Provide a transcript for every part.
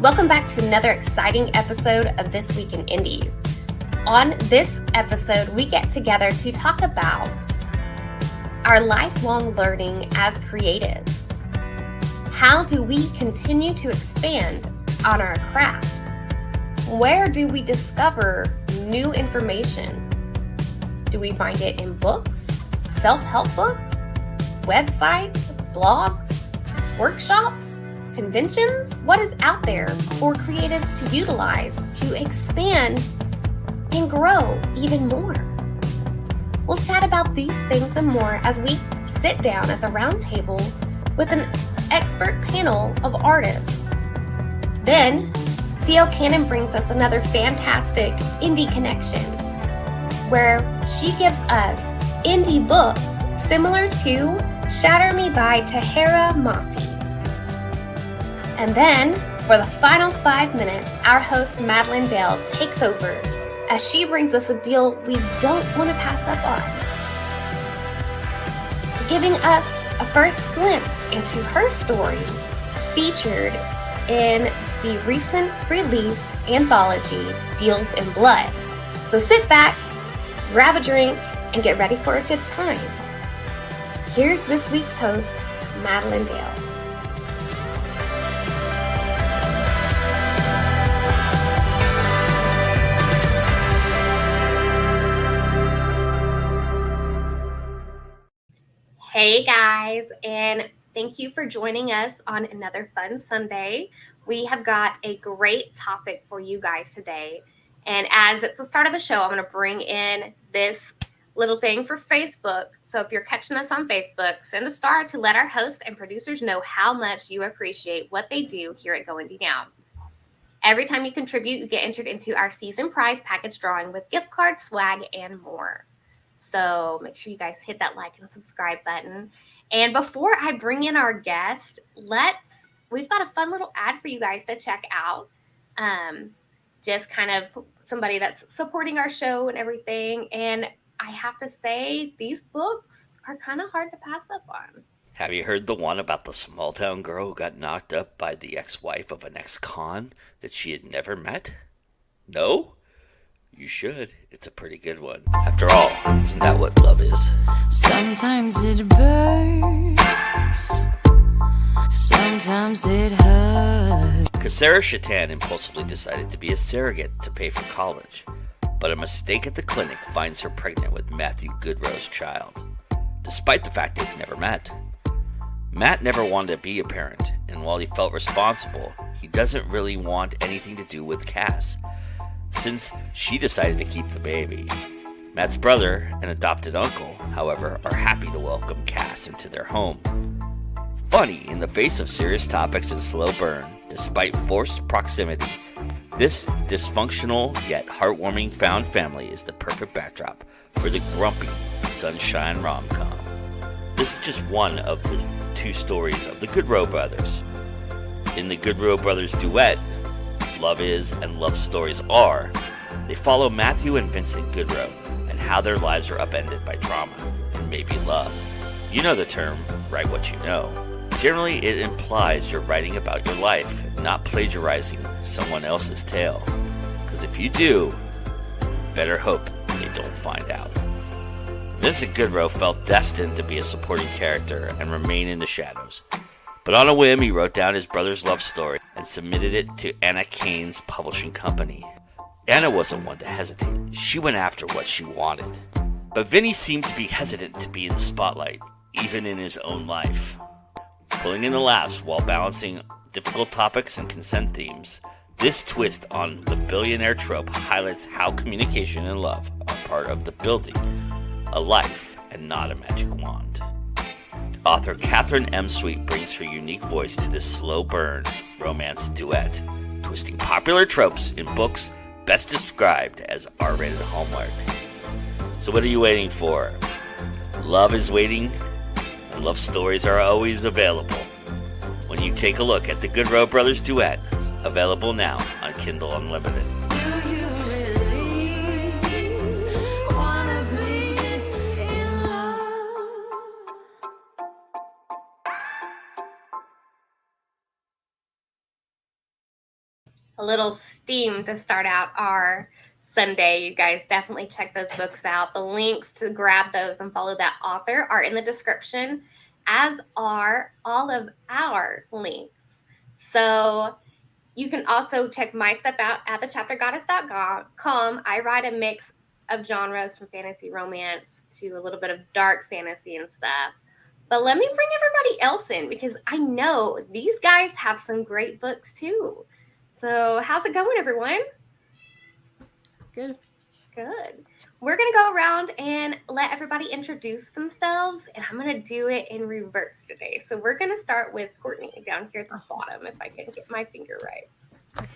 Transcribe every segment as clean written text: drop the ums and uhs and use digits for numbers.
Welcome back to another exciting episode of This Week in Indies. On this episode, we get together to talk about our lifelong learning as creatives. How do we continue to expand on our craft? Where do we discover new information? Do we find it in books, self-help books, websites, blogs, workshops, conventions? What is out there for creatives to utilize to expand and grow even more? We'll chat about these things and more as we sit down at the round table with an expert panel of artists. Then, C.L. Cannon brings us another fantastic indie connection where she gives us indie books similar to Shatter Me by Tahara Mafi. And then, for the final 5 minutes, our host Madeline Dale takes over as she brings us a deal we don't want to pass up on, giving us a first glimpse into her story featured in the recent released anthology, Deals in Blood. So sit back, grab a drink, and get ready for a good time. Here's this week's host, Madeline Dale. Hey guys, and thank you for joining us on another fun Sunday. We have got a great topic for you guys today. And as it's the start of the show, I'm going to bring in this little thing for Facebook. So if you're catching us on Facebook, send a star to let our hosts and producers know how much you appreciate what they do here at GoIndieNow. Every time you contribute, you get entered into our season prize package drawing with gift cards, swag, and more. So make sure you guys hit that like and subscribe button. And before I bring in our guest, we've got a fun little ad for you guys to check out. Just kind of somebody that's supporting our show and everything. And I have to say, these books are kind of hard to pass up on. Have you heard the one about the small town girl who got knocked up by the ex-wife of an ex-con that she had never met? No? You should. It's a pretty good one. After all, isn't that what love is? Sometimes it burns. Sometimes it hurts. Sarah Shatan impulsively decided to be a surrogate to pay for college, but a mistake at the clinic finds her pregnant with Matthew Goodrow's child, despite the fact they've never met. Matt never wanted to be a parent, and while he felt responsible, he doesn't really want anything to do with Cass, since she decided to keep the baby. Matt's brother and adopted uncle, however, are happy to welcome Cass into their home. Funny, in the face of serious topics and slow burn, despite forced proximity, this dysfunctional yet heartwarming found family is the perfect backdrop for the grumpy sunshine rom-com. This is just one of the two stories of the Goodrow brothers. In the Goodrow brothers duet, Love Is and Love Stories Are, they follow Matthew and Vincent Goodrow and how their lives are upended by drama and maybe love. You know the term, write what you know. Generally, it implies you're writing about your life, not plagiarizing someone else's tale. Because if you do, better hope they don't find out. Vincent Goodrow felt destined to be a supporting character and remain in the shadows. But on a whim, he wrote down his brother's love story and submitted it to Anna Kane's publishing company. Anna wasn't one to hesitate. She went after what she wanted. But Vinny seemed to be hesitant to be in the spotlight, even in his own life. Pulling in the laughs while balancing difficult topics and consent themes, this twist on the billionaire trope highlights how communication and love are part of the building a life and not a magic wand. Author Catherine M. Sweet brings her unique voice to this slow burn romance duet, twisting popular tropes in books best described as R-rated Hallmark. So what are you waiting for? Love is waiting, and love stories are always available. When you take a look at the Goodrow Brothers duet, available now on Kindle Unlimited. a little steam to start out our Sunday. You guys definitely check those books out. The links to grab those and follow that author are in the description, as are all of our links. So you can also check my stuff out at thechaptergoddess.com. I write a mix of genres from fantasy romance to a little bit of dark fantasy and stuff. But let me bring everybody else in because I know these guys have some great books too. So how's it going, everyone? Good. Good. We're going to go around and let everybody introduce themselves, and I'm going to do it in reverse today. So we're going to start with Courtney down here at the bottom, if I can get my finger right.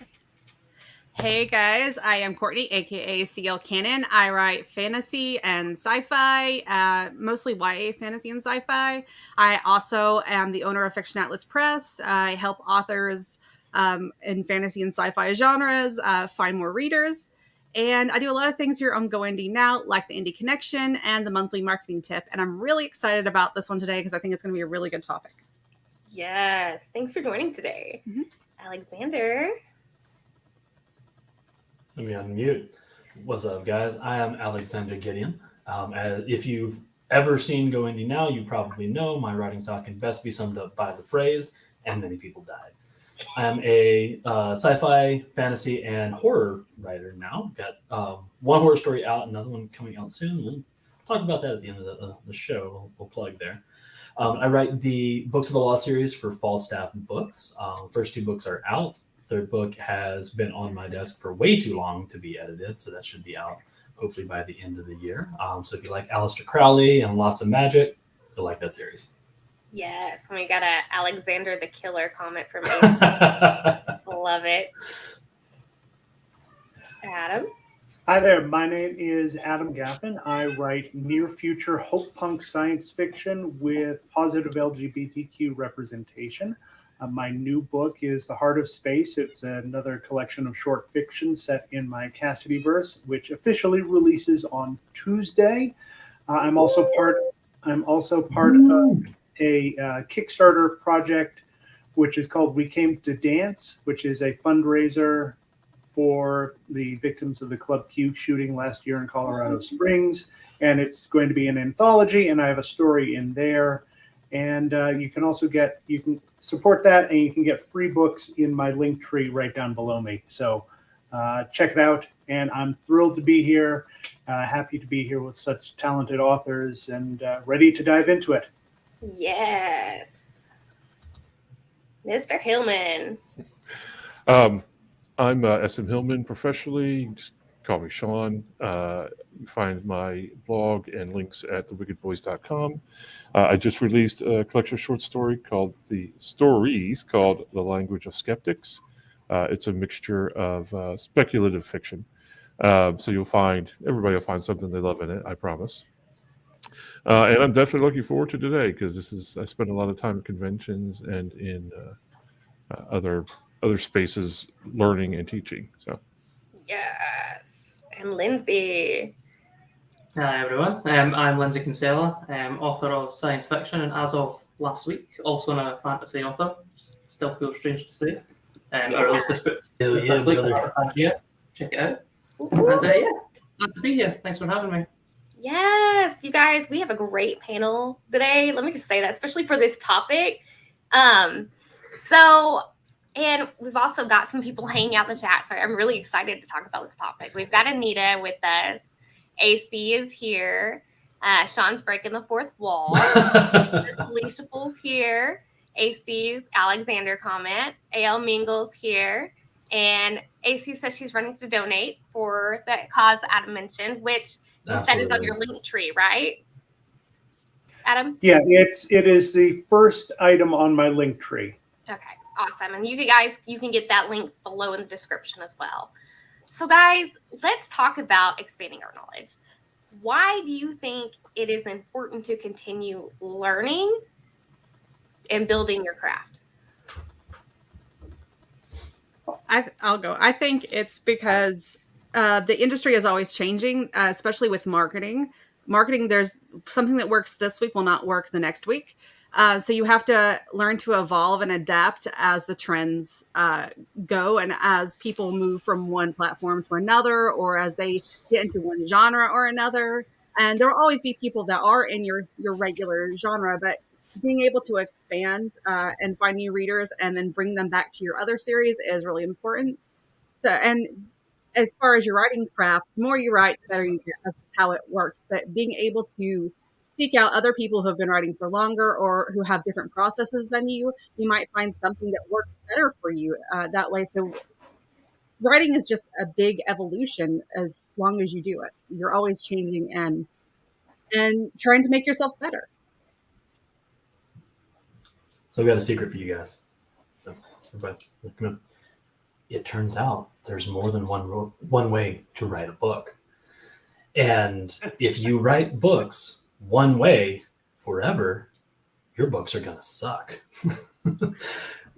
Hey guys, I am Courtney, aka CL Cannon. I write fantasy and sci-fi, mostly YA fantasy and sci-fi. I also am the owner of Fiction Atlas Press. I help authors in fantasy and sci-fi genres find more readers. And I do a lot of things here on GoIndieNow, like the Indie Connection and the monthly marketing tip. And I'm really excited about this one today because I think it's going to be a really good topic. Yes. Thanks for joining today. Mm-hmm. Alexander. Let me unmute. What's up, guys? I am Alexander Gideon. If you've ever seen GoIndieNow, you probably know my writing style can best be summed up by the phrase, and many people died. I'm a sci-fi, fantasy, and horror writer now. Got one horror story out, another one coming out soon. We'll talk about that at the end of the show. We'll plug there. I write the Books of the Law series for Falstaff Books. First two books are out. Third book has been on my desk for way too long to be edited, so that should be out hopefully by the end of the year. So if you like Aleister Crowley and lots of magic, you'll like that series. Yes, we got a Alexander the Killer comment from me. Love it. Adam? Hi there, my name is Adam Gaffin. I write near-future hope punk science fiction with positive LGBTQ representation. My new book is The Heart of Space. It's another collection of short fiction set in my Cassidyverse, which officially releases on Tuesday. I'm also part of a Kickstarter project, which is called We Came to Dance, which is a fundraiser for the victims of the Club Q shooting last year in Colorado Springs. And it's going to be an anthology, and I have a story in there. And you can support that, and you can get free books in my link tree right down below me. So check it out. And I'm thrilled to be here, happy to be here with such talented authors, and ready to dive into it. Yes. Mr. Hillman. I'm SM Hillman professionally. Just call me Sean. You find my blog and links at thewickedboys.com. I just released a collection of short stories called The Language of Skeptics. It's a mixture of speculative fiction. So everybody will find something they love in it, I promise. And I'm definitely looking forward to today because I spend a lot of time at conventions and in other spaces learning and teaching. So yes. And Lindsay. Hi everyone, I'm Lindsay Kinsella, author of science fiction, and as of last week, also a fantasy author. Still feels strange to say, or at least this book. This week, check it out. And glad to be here. Thanks for having me. Yes, you guys, we have a great panel today. Let me just say that, especially for this topic. And we've also got some people hanging out in the chat. So I'm really excited to talk about this topic. We've got Anita with us. AC is here. Sean's breaking the fourth wall. Alicia Fool's here. AC's Alexander comment. AL Mingle's here. And AC says she's running to donate for the cause Adam mentioned, which you said is on your link tree, right? Adam? Yeah, it is the first item on my link tree. Okay, awesome. And you can get that link below in the description as well. So guys, let's talk about expanding our knowledge. Why do you think it is important to continue learning and building your craft? I'll go. I think it's because the industry is always changing, especially with marketing. Marketing, there's something that works this week will not work the next week. So you have to learn to evolve and adapt as the trends go, and as people move from one platform to another, or as they get into one genre or another. And there will always be people that are in your regular genre, but being able to expand and find new readers and then bring them back to your other series is really important. So, and as far as your writing craft, the more you write, the better you get. That's how it works. But being able to seek out other people who have been writing for longer or who have different processes than you might find something that works better for you that way. So writing is just a big evolution as long as you do it. You're always changing and trying to make yourself better. So I've got a secret for you guys. So, everybody, come in. It turns out there's more than one way to write a book. And if you write books one way forever, your books are going to suck.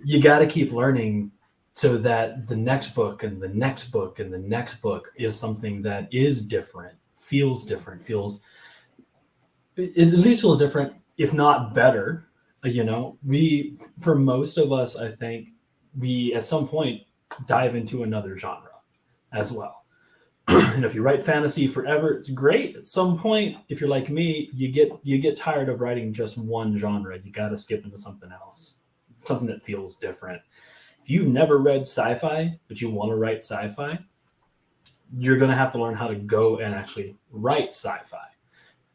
You got to keep learning so that the next book and the next book and the next book is something that is different, it at least feels different, if not better. For most of us, I think we at some point dive into another genre as well. And if you write fantasy forever, it's great. At some point, if you're like me, you get tired of writing just one genre. You got to skip into something else, something that feels different. If you've never read sci-fi, but you want to write sci-fi, you're going to have to learn how to go and actually write sci-fi.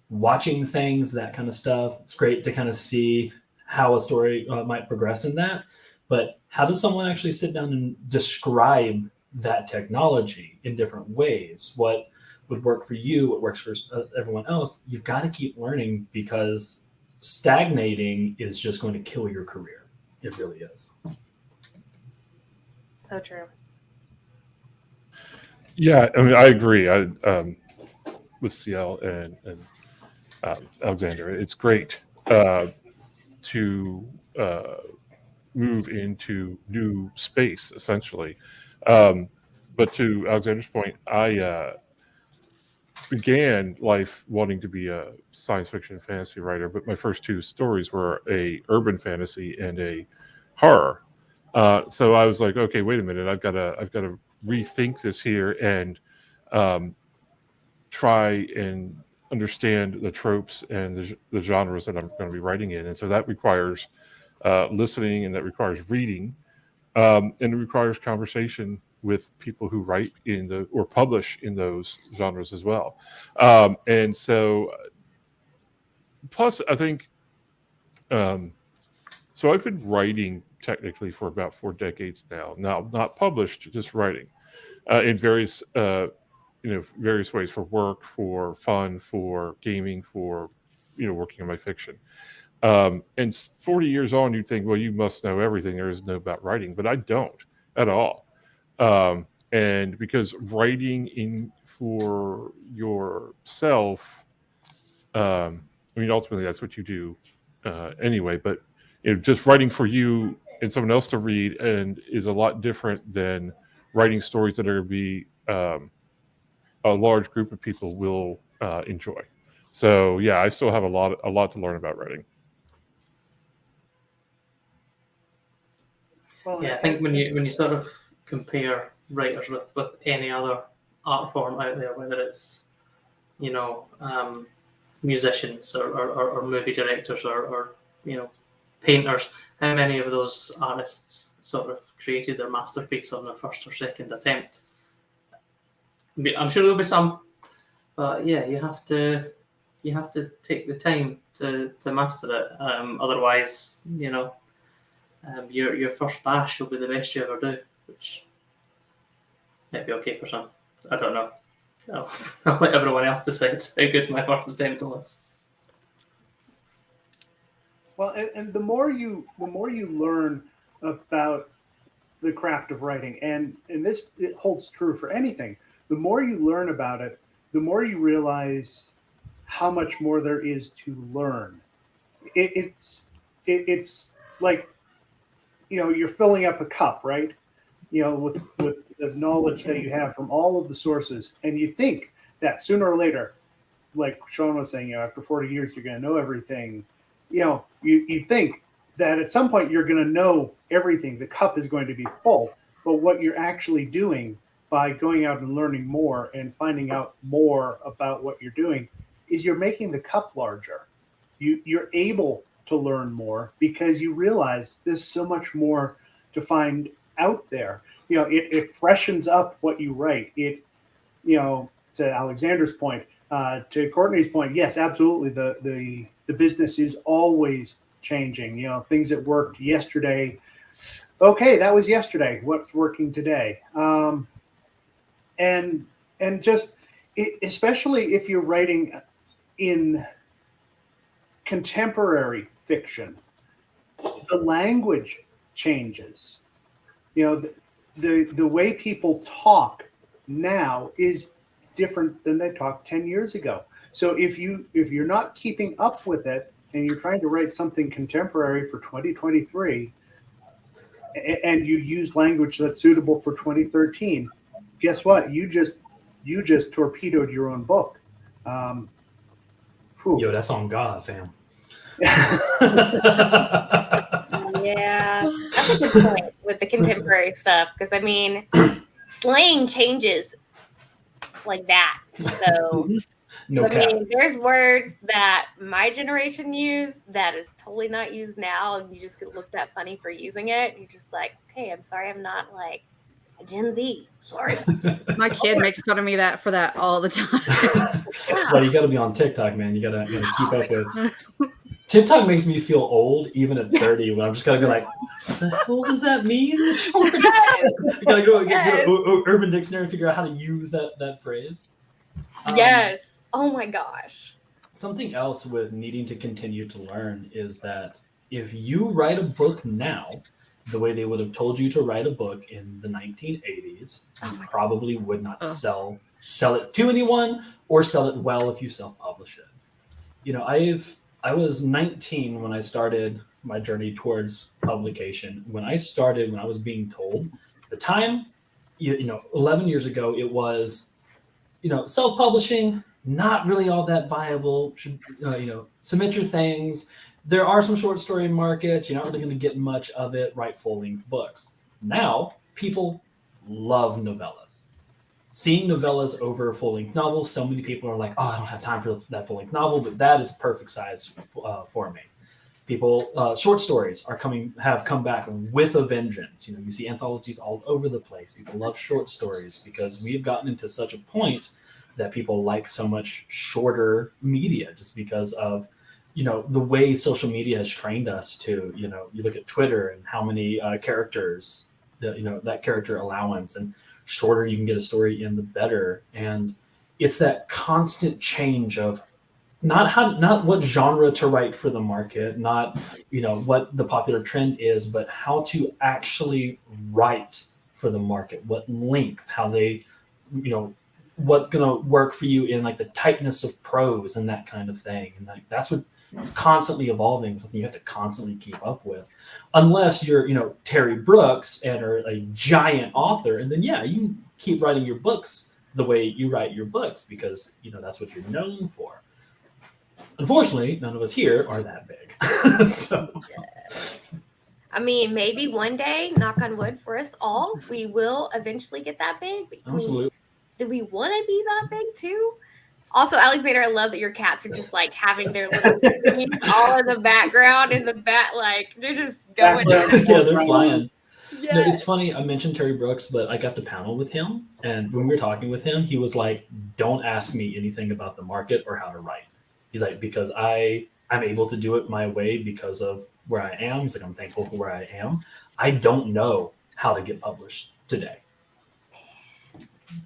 Watching things, that kind of stuff, it's great to kind of see how a story might progress in that. But how does someone actually sit down and describe that technology in different ways? What would work for you? What works for everyone else? You've got to keep learning, because stagnating is just going to kill your career. It really is. So true. Yeah, I mean, I agree. With CL and Alexander, it's great to move into new space, essentially. But to Alexander's point, I began life wanting to be a science fiction fantasy writer, but my first two stories were a urban fantasy and a horror. So I was like, okay, wait a minute, I've got to rethink this here and try and understand the tropes and the genres that I'm going to be writing in. And so that requires listening, and that requires reading, and it requires conversation with people who write or publish in those genres as well. And so, plus, I think, so I've been writing technically for about 4 decades now. Now, not published, just writing in various ways, for work, for fun, for gaming, for working on my fiction. And 40 years on, you'd think, well, you must know everything there is to know about writing, but I don't at all. And because writing for yourself, ultimately that's what you do anyway, but just writing for you and someone else to read and is a lot different than writing stories that are going to be a large group of people will enjoy. So yeah, I still have a lot to learn about writing. Well, yeah, I think when you sort of compare writers with any other art form out there, whether it's musicians or movie directors or painters, how many of those artists sort of created their masterpiece on their first or second attempt? I'm sure there'll be some, but yeah, you have to take the time to master it. Otherwise, your first bash will be the best you ever do, which might be okay for some. I don't know. I'll let everyone else decide how good my first attempt was. Well, and the more you learn about the craft of writing, and this it holds true for anything, the more you learn about it, the more you realize how much more there is to learn. It's like, you're filling up a cup, right? With the knowledge that you have from all of the sources, and you think that sooner or later, like Sean was saying, after 40 years, you're going to know everything. you think that at some point you're going to know everything. The cup is going to be full, but what you're actually doing by going out and learning more and finding out more about what you're doing is you're making the cup larger. You're able to learn more because you realize there's so much more to find out there. It freshens up what you write. To Alexander's point, to Courtney's point, yes, absolutely. The business is always changing. Things that worked yesterday. Okay, that was yesterday. What's working today? And just especially if you're writing in contemporary fiction, the language changes. The way people talk now is different than they talked 10 years ago. So if you're not keeping up with it and you're trying to write something contemporary for 2023 and you use language that's suitable for 2013, guess what? You just torpedoed your own book. Yo, that's on God, fam. Yeah, that's a good point with the contemporary stuff, because I mean, slang changes like that. So No cap. mean, there's words that my generation used that is totally not used now, and you just get looked at funny for using it. You're just like, okay, I'm sorry, I'm not like a Gen Z. Sorry. My kid makes fun of me for that all the time. That's why you got to be on TikTok, man. You gotta keep up with. TikTok makes me feel old, even at 30, when I'm just gotta be like, what the hell does that mean? You gotta go get Urban Dictionary and figure out how to use that phrase. Yes. Oh my gosh. Something else with needing to continue to learn is that if you write a book now, the way they would have told you to write a book in the 1980s, you probably would not sell it to anyone or sell it well if you self-publish it. I was 19 when I started my journey towards publication. When I was being told, the time, 11 years ago, it was, self-publishing, not really all that viable. Should, submit your things. There are some short story markets. You're not really going to get much of it. Write full-length books. Now, people love novellas. Seeing novellas over full-length novels, so many people are like, oh, I don't have time for that full-length novel, but that is perfect size for me. People, short stories have come back with a vengeance. You see anthologies all over the place. People love short stories because we've gotten into such a point that people like so much shorter media just because of, the way social media has trained us to, you look at Twitter and how many characters, that character allowance, and shorter you can get a story in, the better. And it's that constant change of not what genre to write for the market, not what the popular trend is, but how to actually write for the market, what length, how they what's going to work for you in like the tightness of prose and that kind of thing. And that's what it's constantly evolving, something you have to constantly keep up with, unless you're Terry Brooks and are a giant author, and then you can keep writing your books the way you write your books because that's what you're known for. Unfortunately, none of us here are that big. So I mean, maybe one day, knock on wood for us all, we will eventually get that big. But absolutely. Do we want to be that big too? Also, Alexander, I love that your cats are just like having their little things all in the background, in the back, like they're just going. Yeah, they're flying. Yes. No, it's funny. I mentioned Terry Brooks, but I got to panel with him, and when we were talking with him, he was like, "Don't ask me anything about the market or how to write." He's like, because I'm able to do it my way because of where I am. He's like, I'm thankful for where I am. I don't know how to get published today.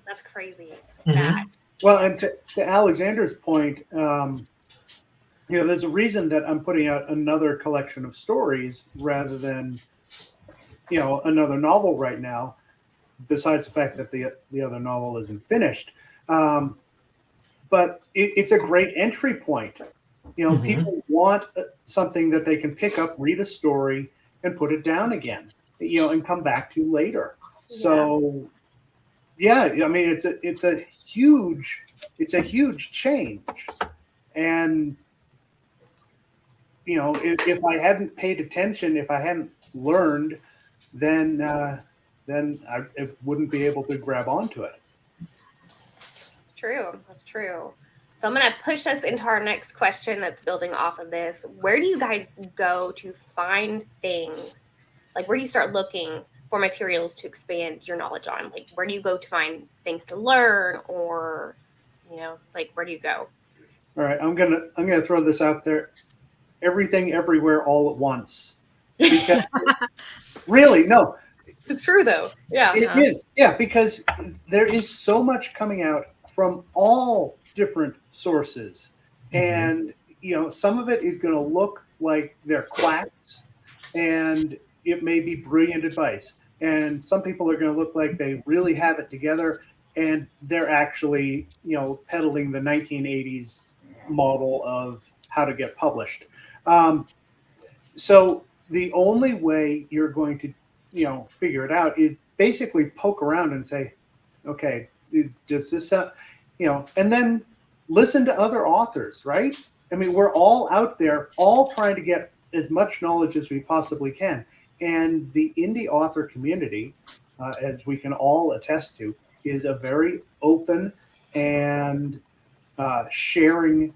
That's crazy. Mm-hmm. Well, and to Alexander's point, there's a reason that I'm putting out another collection of stories rather than, another novel right now, besides the fact that the other novel isn't finished. But it's a great entry point. Mm-hmm. People want something that they can pick up, read a story, and put it down again, and come back to later. Yeah. So, I mean, it's a huge change, and if I hadn't paid attention, if I hadn't learned, then I wouldn't be able to grab onto it. It's true. That's true. So I'm going to push us into our next question that's building off of this. Where do you guys go to find things? Like, where do you start looking for materials to expand your knowledge on? Like, where do you go to find things to learn, or, like, where do you go? All right, I'm gonna throw this out there. Everything, everywhere, all at once. Because really, no. It's true, though. Yeah. It is. Yeah, because there is so much coming out from all different sources. And, some of it is going to look like they're quacks, and it may be brilliant advice. And some people are going to look like they really have it together, and they're actually, peddling the 1980s model of how to get published. So the only way you're going to, figure it out is basically poke around and say, okay, does this sound, and then listen to other authors, right? I mean, we're all out there, all trying to get as much knowledge as we possibly can. And the indie author community, as we can all attest to, is a very open and sharing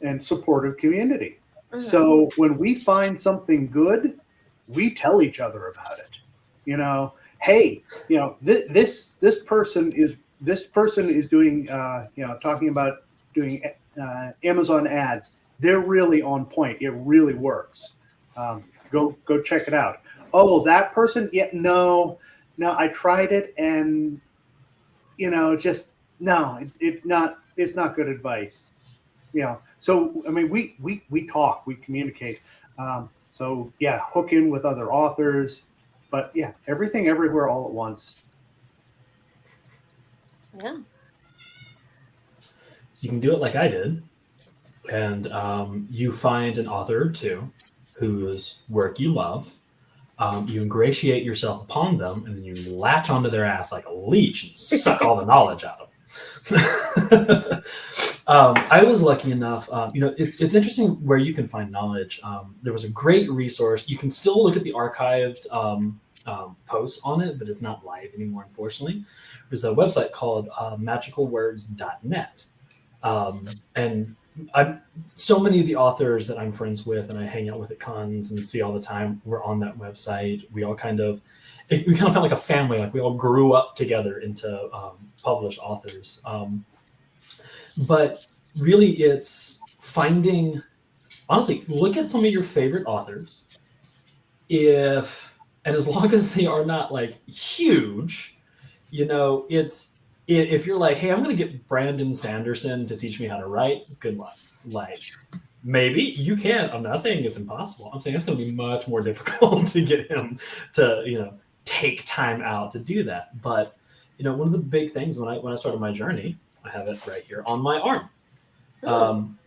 and supportive community. Mm-hmm. So when we find something good, we tell each other about it. Hey, this person is doing, talking about doing Amazon ads. They're really on point. It really works. Go check it out. Oh, that person? Yeah, no, I tried it, and it's not good advice. So I mean, we talk, we communicate. So yeah, hook in with other authors, but yeah, everything, everywhere, all at once. Yeah. So you can do it like I did, and you find an author or two whose work you love. You ingratiate yourself upon them, and then you latch onto their ass like a leech and suck all the knowledge out of them. I was lucky enough, it's interesting where you can find knowledge. There was a great resource. You can still look at the archived posts on it, but it's not live anymore, unfortunately. There's a website called magicalwords.net. And so many of the authors that I'm friends with and I hang out with at cons and see all the time were on that website. We kind of felt like a family, like we all grew up together into published authors. But really it's finding, honestly, look at some of your favorite authors. And as long as they are not like huge, if you're like, hey, I'm going to get Brandon Sanderson to teach me how to write, good luck. Like, maybe you can. I'm not saying it's impossible. I'm saying it's going to be much more difficult to get him to, take time out to do that. But, one of the big things when I started my journey, I have it right here on my arm. One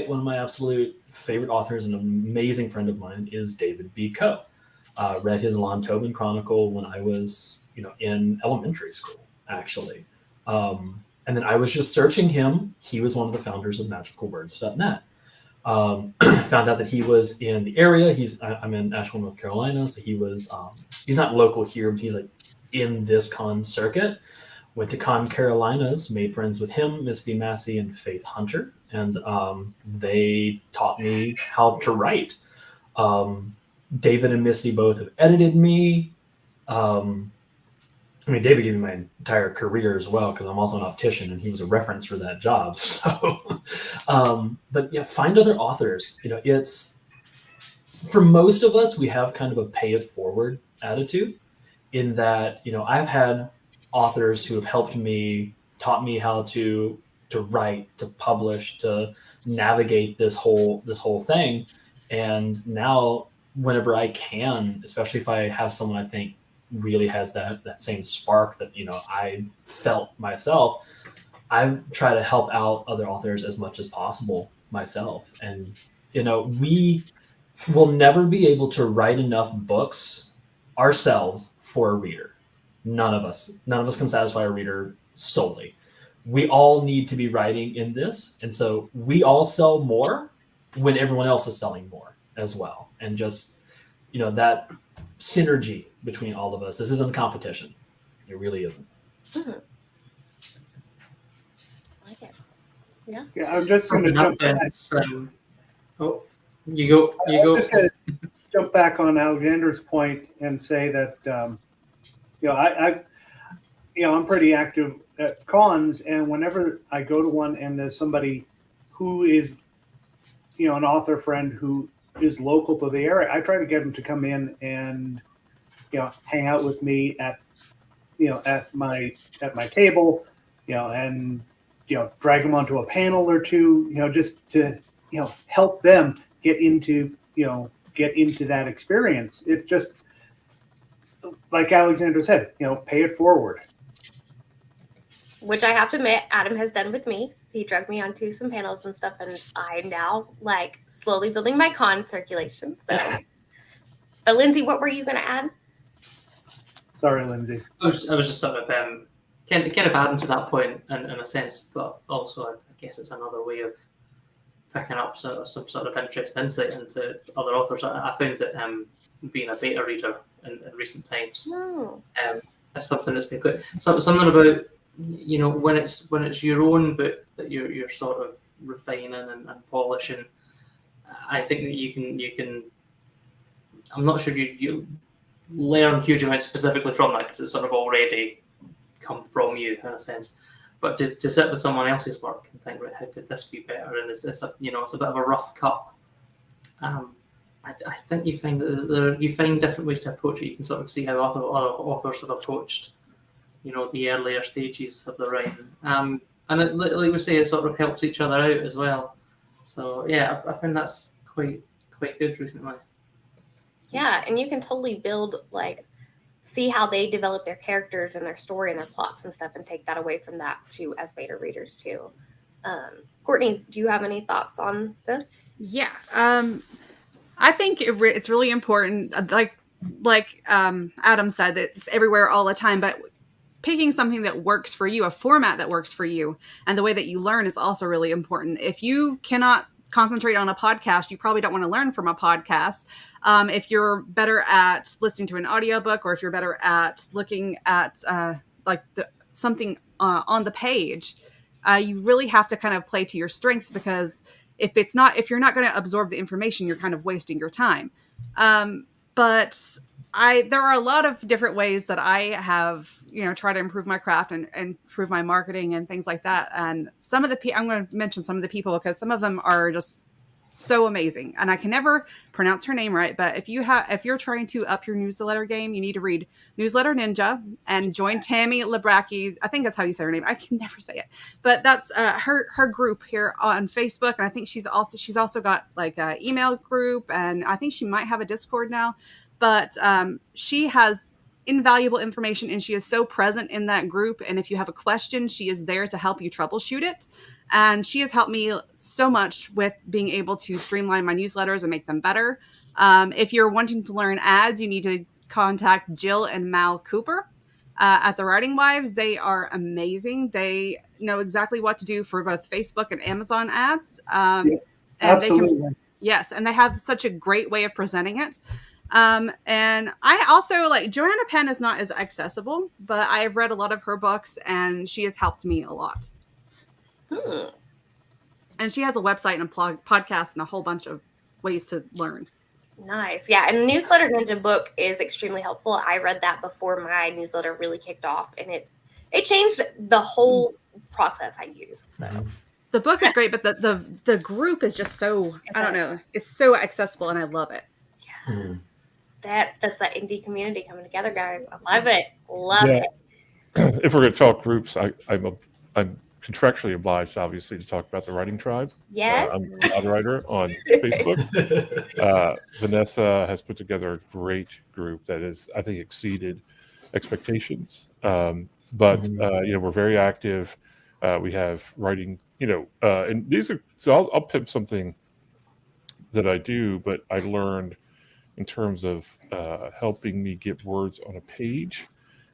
of my absolute favorite authors, an amazing friend of mine, is David B. Coe. Read his Lon Tobin Chronicle when I was, in elementary school, actually. And then I was just searching him. He was one of the founders of magicalwords.net. Found out that he was in the area. I'm in Asheville, North Carolina. So he's not local here, but he's like in this con circuit. Went to Con Carolinas, made friends with him, Misty Massey, and Faith Hunter. And they taught me how to write. David and Misty both have edited me. David gave me my entire career as well, because I'm also an optician, and he was a reference for that job. So, but yeah, find other authors. It's, for most of us, we have kind of a pay it forward attitude in that, I've had authors who have helped me, taught me how to write, to publish, to navigate this whole thing. And now whenever I can, especially if I have someone I think really has that same spark that, I felt myself, I try to help out other authors as much as possible myself. And, we will never be able to write enough books ourselves for a reader. None of us can satisfy a reader solely. We all need to be writing in this. And so we all sell more when everyone else is selling more as well. And just, that synergy between all of us. This isn't a competition. It really isn't. Mhm. I like it. Yeah. Yeah, I'm just going to jump back. You go. I'm just going to jump back on Alexander's point and say that I'm pretty active at cons, and whenever I go to one and there's somebody who is an author friend who is local to the area, I try to get them to come in and hang out with me at my table, and drag them onto a panel or two, just to help them get into that experience. It's just like Alexander said, pay it forward. Which I have to admit, Adam has done with me. He dragged me onto some panels and stuff, and I'm now slowly building my con circulation. So, but Lindsay, what were you going to add? Sorry, Lindsay. I was just sort of kind of adding to that point in a sense, but also I guess it's another way of picking up some sort of interest and insight into other authors. I found that being a beta reader in recent times is something that's been quite something about when it's your own book that you're sort of refining and polishing. I think that you can. I'm not sure you learn huge amounts specifically from that because it's sort of already come from you in a sense. But to sit with someone else's work and think, right, how could this be better? And it's a it's a bit of a rough cut. I think you find that you find different ways to approach it. You can sort of see how other authors have approached, the earlier stages of the writing. And like we say, it sort of helps each other out as well. So yeah, I find that's quite good recently. Yeah, and you can totally build see how they develop their characters and their story and their plots and stuff, and take that away from that too as beta readers too. Courtney, do you have any thoughts on this? Yeah, I think it's really important. Like Adam said, it's everywhere all the time, but picking something that works for you, a format that works for you, and the way that you learn is also really important. If you cannot concentrate on a podcast, you probably don't want to learn from a podcast. If you're better at listening to an audiobook, or if you're better at looking at something on the page, you really have to kind of play to your strengths, because if you're not going to absorb the information, you're kind of wasting your time. But there are a lot of different ways that I have, try to improve my craft and improve my marketing and things like that. And some of I'm going to mention some of the people, because some of them are just so amazing. And I can never pronounce her name right, but if you're trying to up your newsletter game, you need to read Newsletter Ninja and join Tammy Libracki's. I think that's how you say her name. I can never say it, but that's her group here on Facebook. And I think she's also got an email group, and I think she might have a Discord now. But she has invaluable information, and she is so present in that group. And if you have a question, she is there to help you troubleshoot it. And she has helped me so much with being able to streamline my newsletters and make them better. If you're wanting to learn ads, you need to contact Jill and Mal Cooper at the Writing Wives. They are amazing. They know exactly what to do for both Facebook and Amazon ads. Absolutely. Yes, and they have such a great way of presenting it. And I also Joanna Penn is not as accessible, but I've read a lot of her books, and she has helped me a lot. And she has a website and a podcast and a whole bunch of ways to learn. Nice. Yeah. And the Newsletter Ninja book is extremely helpful. I read that before my newsletter really kicked off, and it changed the whole process I use. So the book is great, but the group is just so, I don't know, it's so accessible, and I love it. Yes. That's that indie community coming together, guys. I love it. Love it. If we're going to talk groups, I'm contractually obliged, obviously, to talk about the Writing Tribe. Yes. I'm a moderator on Facebook. Vanessa has put together a great group that has, I think, exceeded expectations. But we're very active. We have writing, and these are, so I'll pimp something that I do, but I learned in terms of helping me get words on a page,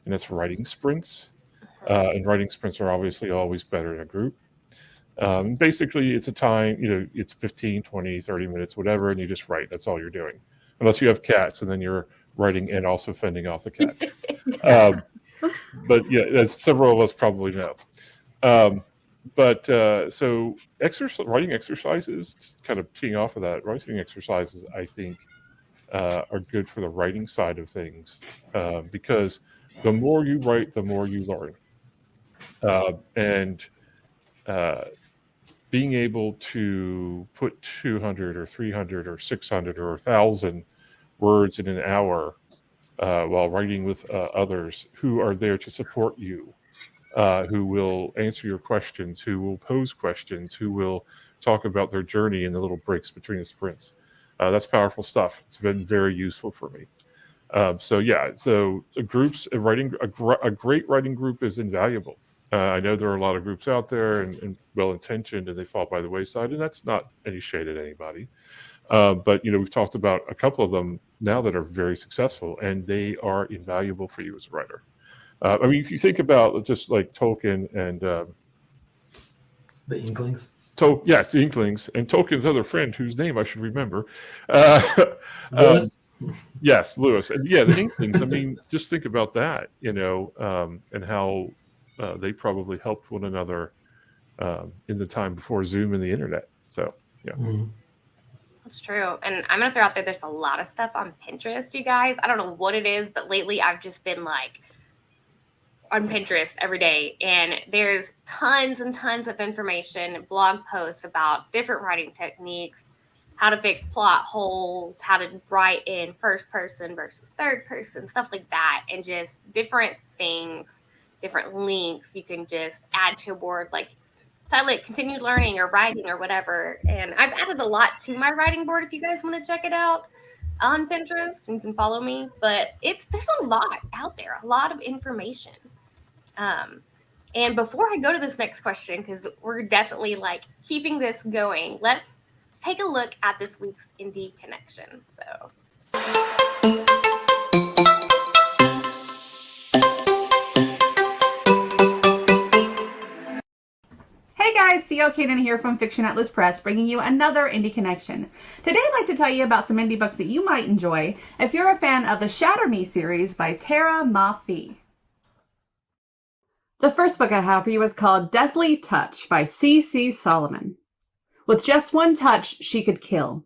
and that's writing sprints. And writing sprints are obviously always better in a group. Basically, it's a time, it's 15, 20, 30 minutes, whatever, and you just write. That's all you're doing. Unless you have cats, and then you're writing and also fending off the cats. But yeah, as several of us probably know. So writing exercises, kind of teeing off of that, writing exercises, I think, are good for the writing side of things, because the more you write, the more you learn. And being able to put 200 or 300 or 600 or 1,000 words in an hour while writing with others who are there to support you, who will answer your questions, who will pose questions, who will talk about their journey in the little breaks between the sprints. That's powerful stuff. It's been very useful for me. So groups, a great writing group is invaluable. I know there are a lot of groups out there and well-intentioned, and they fall by the wayside, and that's not any shade at anybody. But we've talked about a couple of them now that are very successful, and they are invaluable for you as a writer. I mean, if you think about just like Tolkien and the Inklings. Yes, the Inklings, and Tolkien's other friend, whose name I should remember. Lewis. Yes, Lewis. And yeah, the Inklings. I mean, just think about that, and how they probably helped one another in the time before Zoom and the internet. So, yeah. Mm-hmm. That's true. And I'm going to throw out there's a lot of stuff on Pinterest, you guys. I don't know what it is, but lately I've just been like on Pinterest every day. And there's tons and tons of information, blog posts about different writing techniques, how to fix plot holes, how to write in first person versus third person, stuff like that. And just different things, different links you can just add to a board, like title it continue learning or writing or whatever. And I've added a lot to my writing board if you guys want to check it out on Pinterest, and you can follow me. But there's a lot out there, a lot of information. And before I go to this next question, because we're definitely like keeping this going, let's take a look at this week's Indie Connection. So Hey guys, CL Kanan here from Fiction Atlas Press, bringing you another Indie Connection. Today I'd like to tell you about some indie books that you might enjoy if you're a fan of the Shatter Me series by Tara Mafi. The first book I have for you is called Deathly Touch by C.C. Solomon. With just one touch, she could kill.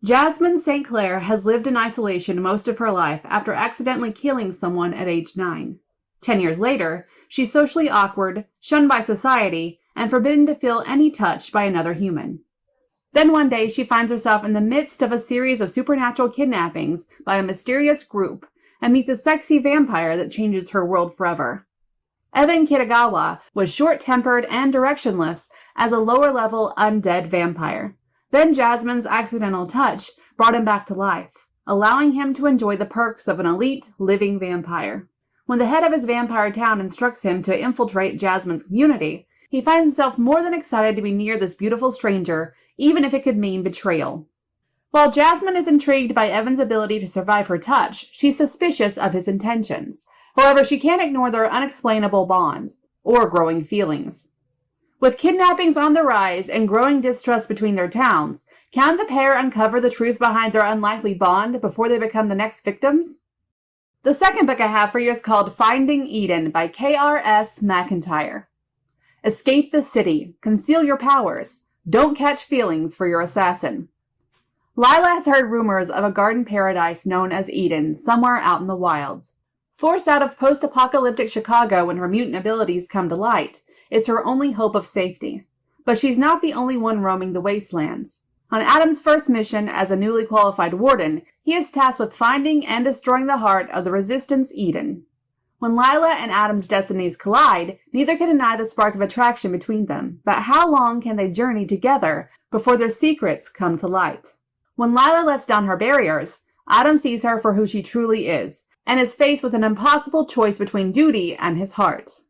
Jasmine St. Clair has lived in isolation most of her life after accidentally killing someone at age 9. 10 years later, she's socially awkward, shunned by society, and forbidden to feel any touch by another human. Then one day, she finds herself in the midst of a series of supernatural kidnappings by a mysterious group and meets a sexy vampire that changes her world forever. Evan Kitagawa was short-tempered and directionless as a lower-level undead vampire. Then Jasmine's accidental touch brought him back to life, allowing him to enjoy the perks of an elite living vampire. When the head of his vampire town instructs him to infiltrate Jasmine's community, he finds himself more than excited to be near this beautiful stranger, even if it could mean betrayal. While Jasmine is intrigued by Evan's ability to survive her touch, she's suspicious of his intentions. However, she can't ignore their unexplainable bond, or growing feelings. With kidnappings on the rise and growing distrust between their towns, can the pair uncover the truth behind their unlikely bond before they become the next victims? The second book I have for you is called Finding Eden by K.R.S. McIntyre. Escape the city, conceal your powers, don't catch feelings for your assassin. Lila has heard rumors of a garden paradise known as Eden somewhere out in the wilds. Forced out of post-apocalyptic Chicago when her mutant abilities come to light, it's her only hope of safety. But she's not the only one roaming the wastelands. On Adam's first mission as a newly qualified warden, he is tasked with finding and destroying the heart of the Resistance Eden. When Lila and Adam's destinies collide, neither can deny the spark of attraction between them, but how long can they journey together before their secrets come to light? When Lila lets down her barriers, Adam sees her for who she truly is, and is faced with an impossible choice between duty and his heart.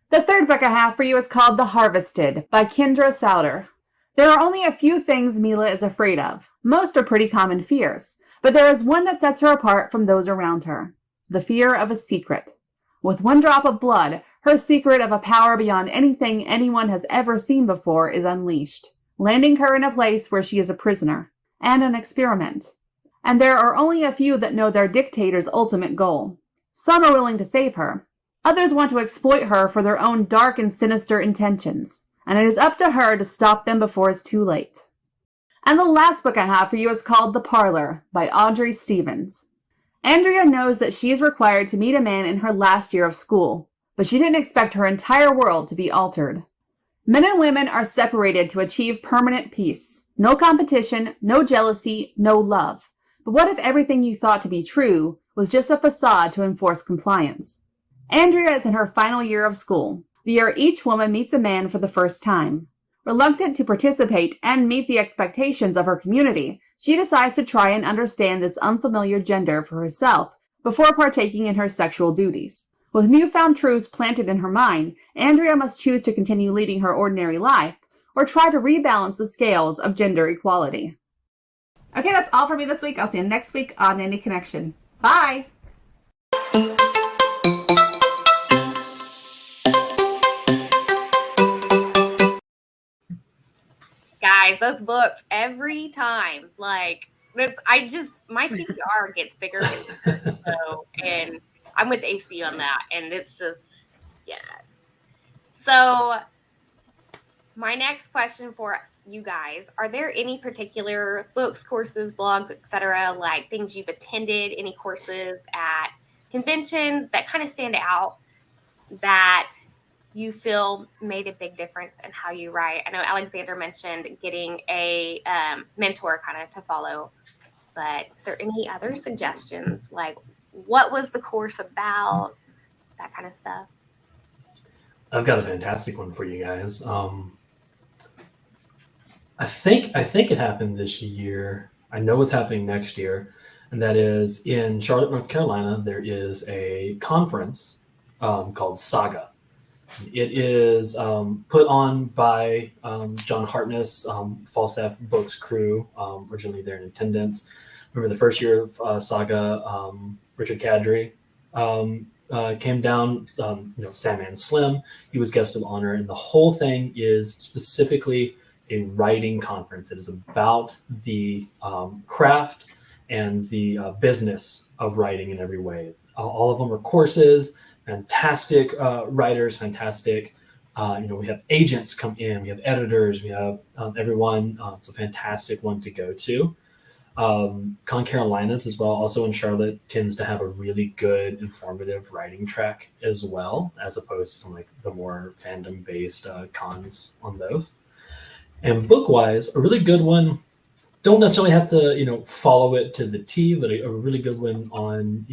The third book I have for you is called The Harvested by Kendra Souter. There are only a few things Mila is afraid of. Most are pretty common fears, but there is one that sets her apart from those around her. The fear of a secret. With one drop of blood, Her secret of a power beyond anything anyone has ever seen before is unleashed, landing her in a place where she is a prisoner and an experiment. And there are only a few that know their dictator's ultimate goal. Some are willing to save her. Others want to exploit her for their own dark and sinister intentions, and it is up to her to stop them before it's too late. And the last book I have for you is called The Parlor by Audrey Stevens. Andrea knows that she is required to meet a man in her last year of school, but she didn't expect her entire world to be altered. Men and women are separated to achieve permanent peace. No competition, no jealousy, no love. But what if everything you thought to be true was just a facade to enforce compliance? Andrea is in her final year of school, the year each woman meets a man for the first time. Reluctant to participate and meet the expectations of her community, she decides to try and understand this unfamiliar gender for herself before partaking in her sexual duties. With newfound truths planted in her mind, Andrea must choose to continue leading her ordinary life or try to rebalance the scales of gender equality. Okay, that's all for me this week. I'll see you next week on Indie Connection. Bye! Guys, those books every time, like that's my TBR gets bigger, so, and I'm with AC on that, and it's just yes. So my next question for you guys, are there any particular books, courses, blogs, etc., like things you've attended, any courses at convention that kind of stand out that you feel made a big difference in how you write? I know Alexander mentioned getting a mentor kind of to follow, but is there any other suggestions? Like, what was the course about? That kind of stuff. I've got a fantastic one for you guys. I think it happened this year. I know what's happening next year, and that is in Charlotte, North Carolina. There is a conference called Saga. It is put on by John Hartness, Falstaff Books crew, originally there in attendance. Remember the first year of Saga, Richard Cadry came down, Sandman Slim. He was guest of honor, and the whole thing is specifically a writing conference. It is about the craft and the business of writing in every way. All of them are courses. Fantastic writers, fantastic. We have agents come in, we have editors, we have everyone. It's a fantastic one to go to. Con Carolinas as well, also in Charlotte, tends to have a really good informative writing track as well, as opposed to some like the more fandom-based cons on those. And book-wise, a really good one. Don't necessarily have to, follow it to the T, but a really good one on,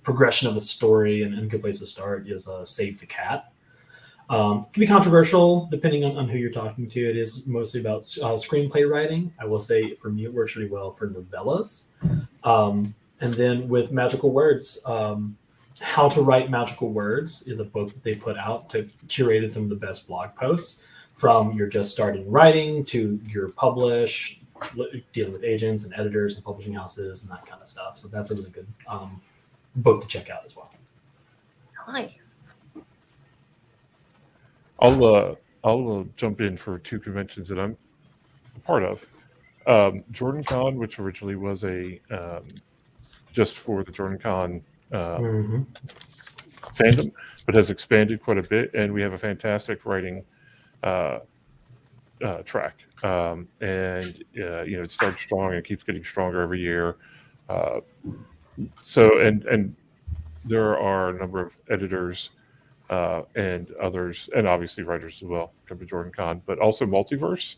progression of a story and a good place to start is Save the Cat. It can be controversial depending on who you're talking to. It is mostly about screenplay writing. I will say for me it works really well for novellas. And then with magical words, How to Write Magical Words is a book that they put out to curated some of the best blog posts from your just starting writing to your publish, dealing with agents and editors and publishing houses and that kind of stuff. So that's a really good book to check out as well. Nice. I'll jump in for two conventions that I'm a part of. Jordan Con, which originally was a just for the Jordan Con fandom, but has expanded quite a bit, and we have a fantastic writing track. It starts strong and it keeps getting stronger every year. And there are a number of editors and others, and obviously writers as well, come to Jordan Con, but also Multiverse,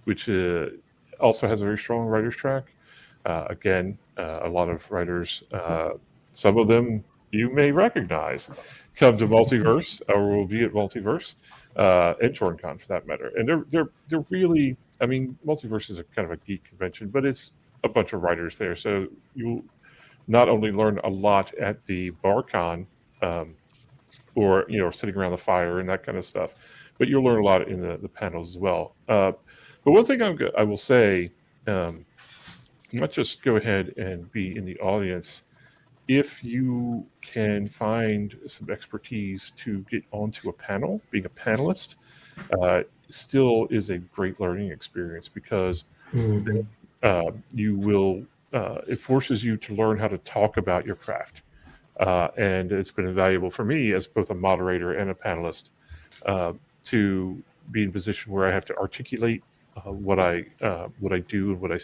which also has a very strong writers track. Again, a lot of writers, some of them you may recognize, come to Multiverse or will be at Multiverse and Jordan Con for that matter. And they're really, Multiverse is a kind of a geek convention, but it's a bunch of writers there. So you'll not only learn a lot at the BarCon or sitting around the fire and that kind of stuff, but you'll learn a lot in the panels as well. But one thing I will say, not just go ahead and be in the audience if you can find some expertise to get onto a panel, being a panelist still is a great learning experience, because you will it forces you to learn how to talk about your craft, and it's been invaluable for me as both a moderator and a panelist to be in a position where I have to articulate what I do and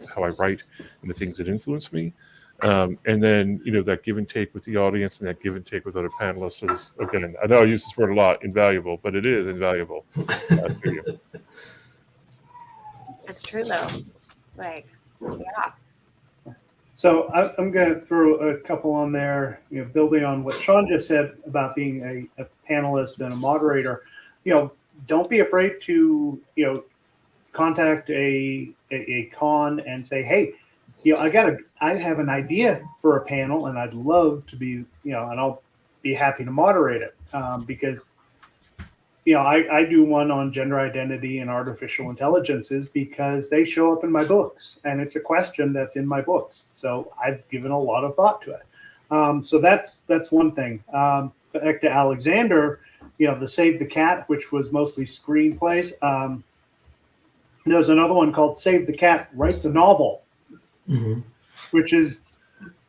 how I write and the things that influence me. And then, that give and take with the audience and that give and take with other panelists is, again, I know I use this word a lot, invaluable, but it is invaluable. To you. It's true though. Like, yeah. So I'm going to throw a couple on there, building on what Sean just said about being a panelist and a moderator. Don't be afraid to, contact a con and say, hey, I have an idea for a panel and I'd love to be, and I'll be happy to moderate it, because I do one on gender identity and artificial intelligences because they show up in my books and it's a question that's in my books. So I've given a lot of thought to it. So that's one thing. Back to Alexander, the Save the Cat, which was mostly screenplays. There's another one called Save the Cat Writes a Novel, which is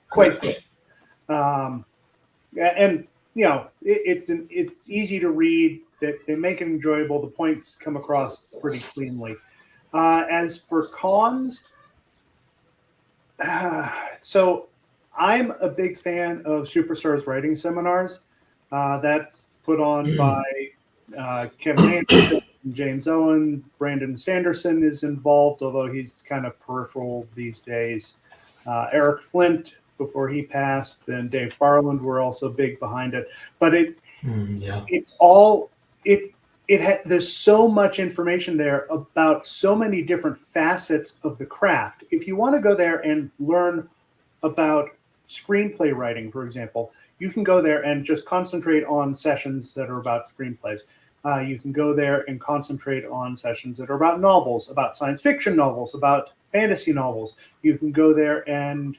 quite good. And it's easy to read. They make it enjoyable. The points come across pretty cleanly. As for cons, so I'm a big fan of Superstars writing seminars. That's put on by Kevin Anderson, James Owen. Brandon Sanderson is involved, although he's kind of peripheral these days. Eric Flint, before he passed, and Dave Farland were also big behind it. But it's all there's so much information there about so many different facets of the craft. If you want to go there and learn about screenplay writing, for example, you can go there and just concentrate on sessions that are about screenplays. You can go there and concentrate on sessions that are about novels, about science fiction novels, about fantasy novels. You can go there and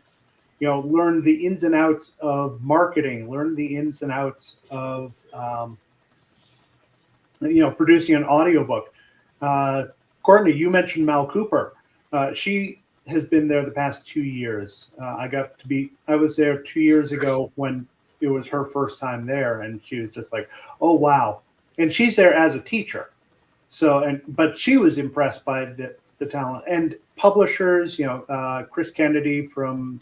learn the ins and outs of marketing, learn the ins and outs of producing an audiobook. Courtney, you mentioned Mal Cooper. She has been there the past 2 years. I was there 2 years ago when it was her first time there, and she was just like, oh, wow. And she's there as a teacher. But she was impressed by the talent. And publishers, Chris Kennedy from,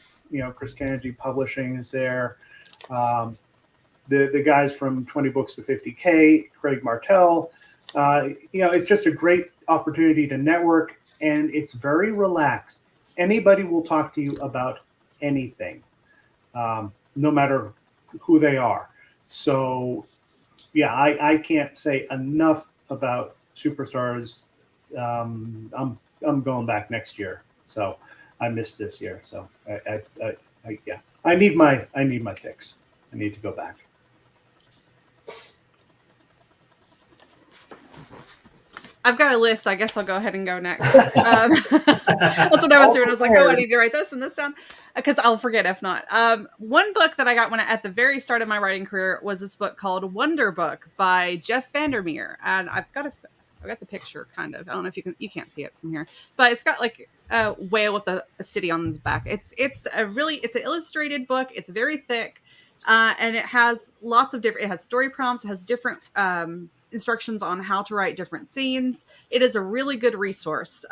Chris Kennedy Publishing is there. The guys from 20 Books to 50K, Craig Martell. It's just a great opportunity to network, and it's very relaxed. Anybody will talk to you about anything, no matter who they are. So, yeah, I can't say enough about Superstars. I'm going back next year, so I missed this year. So I need my fix. I need to go back. I've got a list. I guess I'll go ahead and go next. That's what I was doing. I was like, oh, I need to write this and this down because I'll forget if not. One book that I got at the very start of my writing career was this book called Wonder Book by Jeff Vandermeer. And I've got the picture kind of. I don't know if you can't see it from here, but it's got like a whale with a city on its back. It's an illustrated book. It's very thick. And it has it has story prompts. It has different, instructions on how to write different scenes. It is a really good resource.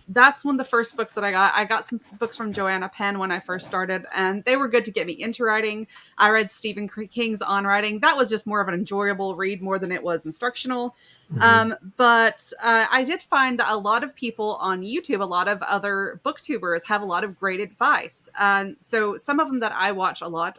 That's one of the first books that I got. I got some books from Joanna Penn when I first started, and they were good to get me into writing. I read Stephen King's On Writing. That was just more of an enjoyable read more than it was instructional. But I did find that a lot of people on YouTube, a lot of other booktubers have a lot of great advice. So some of them that I watch a lot,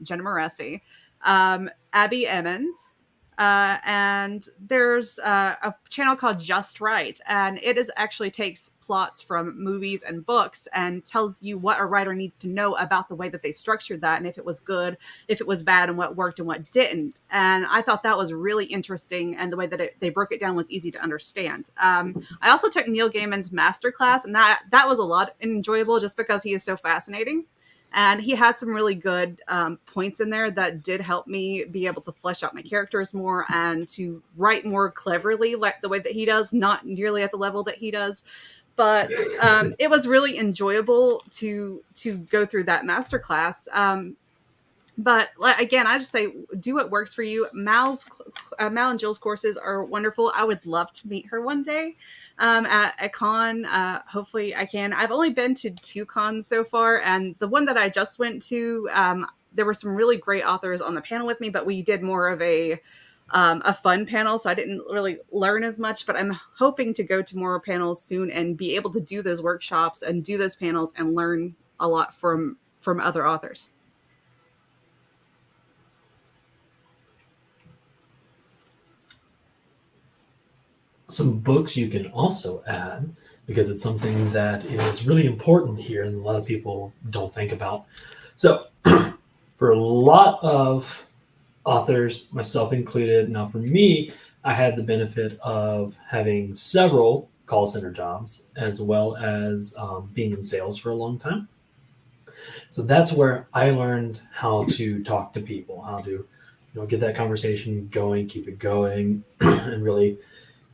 Jenna Moresi, Abby Emmons, and there's a channel called Just Right, and it actually takes plots from movies and books and tells you what a writer needs to know about the way that they structured that, and if it was good, if it was bad, and what worked and what didn't. And I thought that was really interesting, and the way that they broke it down was easy to understand. I also took Neil Gaiman's masterclass, and that was a lot enjoyable just because he is so fascinating. And he had some really good points in there that did help me be able to flesh out my characters more and to write more cleverly, like the way that he does, not nearly at the level that he does. But it was really enjoyable to go through that masterclass. But again, I just say, do what works for you. Mal and Jill's courses are wonderful. I would love to meet her one day at a con. Hopefully I can. I've only been to 2 cons so far. And the one that I just went to, there were some really great authors on the panel with me, but we did more of a fun panel. So I didn't really learn as much, but I'm hoping to go to more panels soon and be able to do those workshops and do those panels and learn a lot from other authors. Some books you can also add, because it's something that is really important here and a lot of people don't think about. So for a lot of authors, myself included, now for me, I had the benefit of having several call center jobs as well as being in sales for a long time. So that's where I learned how to talk to people, how to get that conversation going, keep it going, and really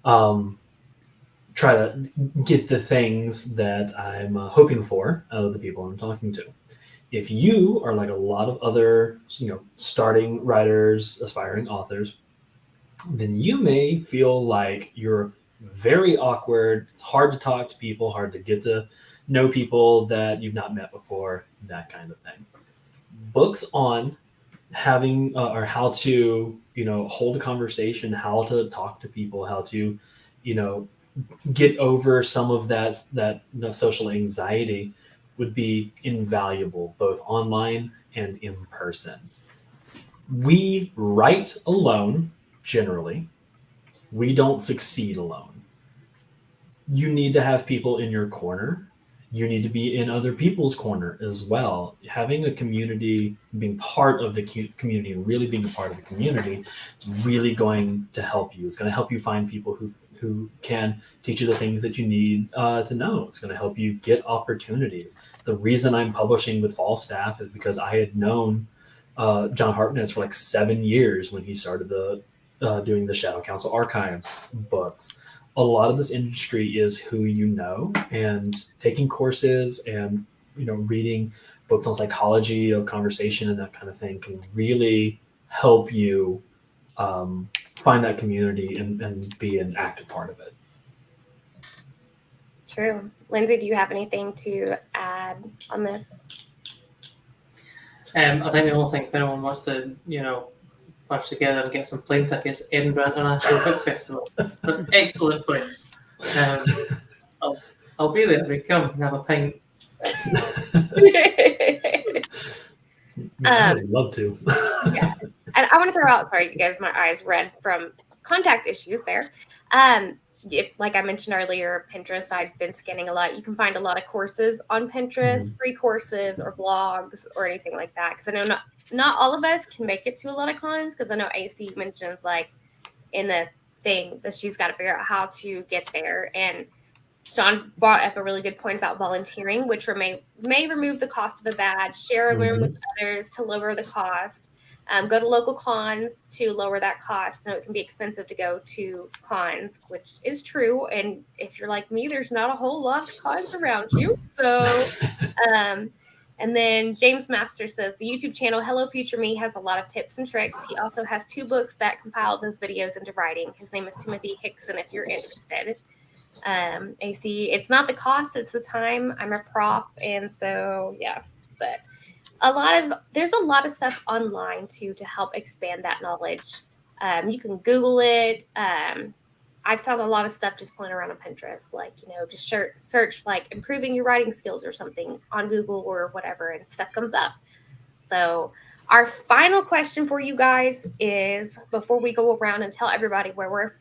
try to get the things that I'm hoping for out of the people I'm talking to. If you are like a lot of other, starting writers, aspiring authors, then you may feel like you're very awkward. It's hard to talk to people, hard to get to know people that you've not met before, that kind of thing. Books on having or how to, hold a conversation, how to talk to people, how to, get over some of that social anxiety would be invaluable, both online and in person. We write alone, generally. We don't succeed alone. You need to have people in your corner. You need to be in other people's corner as well. Having a community, being part of the community and really being a part of the community, it's really going to help you. It's going to help you find people who can teach you the things that you need to know. It's going to help you get opportunities. The reason I'm publishing with Falstaff is because I had known John Hartnett for like 7 years when he started doing the Shadow Council Archives books. A lot of this industry is who you know, and taking courses and reading books on psychology of conversation and that kind of thing can really help you find that community and be an active part of it. True. Lindsay, do you have anything to add on this? I think the only thing, if anyone wants to, bunch together and get some plane tickets, Edinburgh International Book Festival. It's an excellent place. I'll be there. We come and have a pint. I would love to. Yes. And I want to throw out, sorry, you guys, my eyes red from contact issues there. If, like I mentioned earlier, Pinterest, I've been scanning a lot. You can find a lot of courses on Pinterest, free courses or blogs or anything like that. Because I know not all of us can make it to a lot of cons. Because I know AC mentions like in the thing that she's got to figure out how to get there. And Sean brought up a really good point about volunteering, which may remove the cost of a badge. Share a room with others to lower the cost. Go to local cons to lower that cost. Now, it can be expensive to go to cons, which is true. And if you're like me, there's not a whole lot of cons around you. So, and then James Master says the YouTube channel Hello Future Me has a lot of tips and tricks. He also has 2 books that compile those videos into writing. His name is Timothy Hickson, if you're interested. AC, it's not the cost, it's the time. I'm a prof, and so yeah, but there's a lot of stuff online too to help expand that knowledge. You can Google it. I've found a lot of stuff just playing around on Pinterest, like just search like improving your writing skills or something on Google or whatever, and stuff comes up. So our final question for you guys is, before we go around and tell everybody where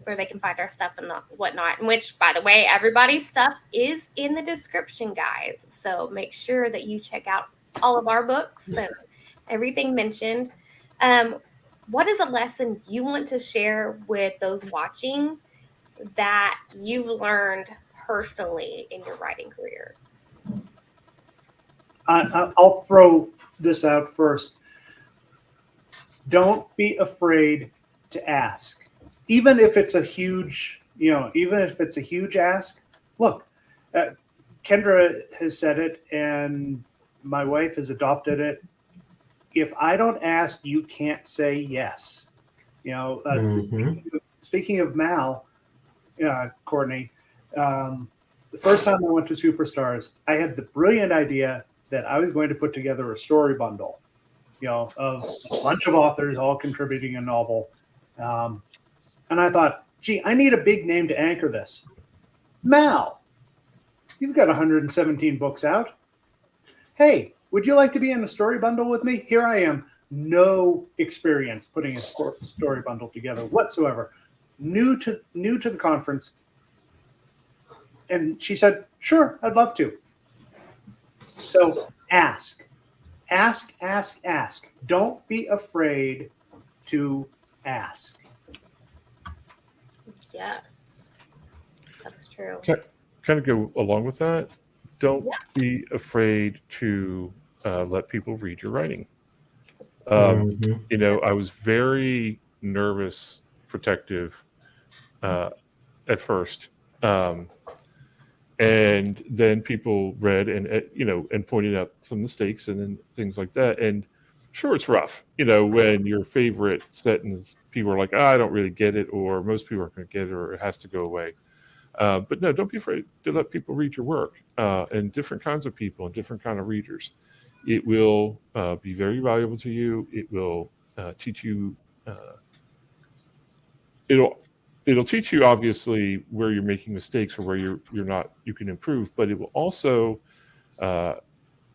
they can find our stuff and whatnot, and which, by the way, everybody's stuff is in the description, guys. So make sure that you check out all of our books and everything mentioned. What is a lesson you want to share with those watching that you've learned personally in your writing career? I'll throw this out first. Don't be afraid to ask, even if it's a huge, even if it's a huge ask. Look, Kendra has said it, and my wife has adopted it. If I don't ask, you can't say yes. Speaking of Mal, Courtney, the first time I went to Superstars, I had the brilliant idea that I was going to put together a story bundle, of a bunch of authors all contributing a novel. And I thought, gee, I need a big name to anchor this. Mal, you've got 117 books out. Hey, would you like to be in a story bundle with me? Here I am. No experience putting a story bundle together whatsoever. New to the conference. And she said, sure, I'd love to. So ask. Don't be afraid to ask. Yes, that's true. Kind of go along with that. Don't be afraid to let people read your writing. I was very nervous, protective at first. And then people read and pointed out some mistakes and then things like that. And sure, it's rough, when your favorite sentence, people are like, I don't really get it, or most people aren't going to get it, or it has to go away. But no, don't be afraid to let people read your work, and different kinds of people and different kind of readers. It will be very valuable to you. It will teach you. It'll teach you, obviously, where you're making mistakes or where you're not. You can improve, but it will also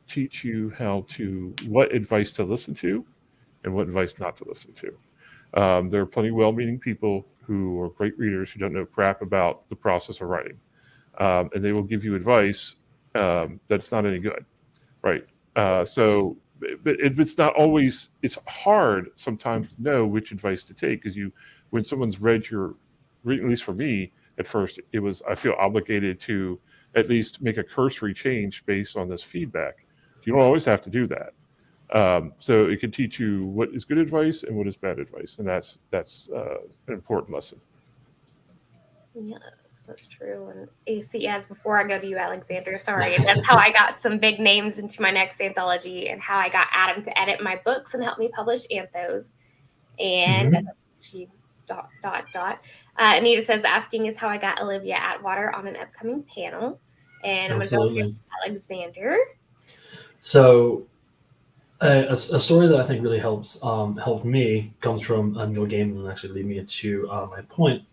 teach you what advice to listen to and what advice not to listen to. There are plenty of well-meaning people who are great readers who don't know crap about the process of writing, and they will give you advice that's not any good, right? But it's not always. It's hard sometimes to know which advice to take, because when someone's read at least for me at first, I feel obligated to at least make a cursory change based on this feedback. You don't always have to do that. So it can teach you what is good advice and what is bad advice, and that's an important lesson. Yes, that's true. And AC adds, before I go to you, Alexander, sorry, that's how I got some big names into my next anthology, and how I got Adam to edit my books and help me publish anthos. And she ... Anita says, asking is how I got Olivia Atwater on an upcoming panel. And I'm going to go with Alexander. So a story that I think really helped me comes from Neil Gaiman, and actually lead me to my point.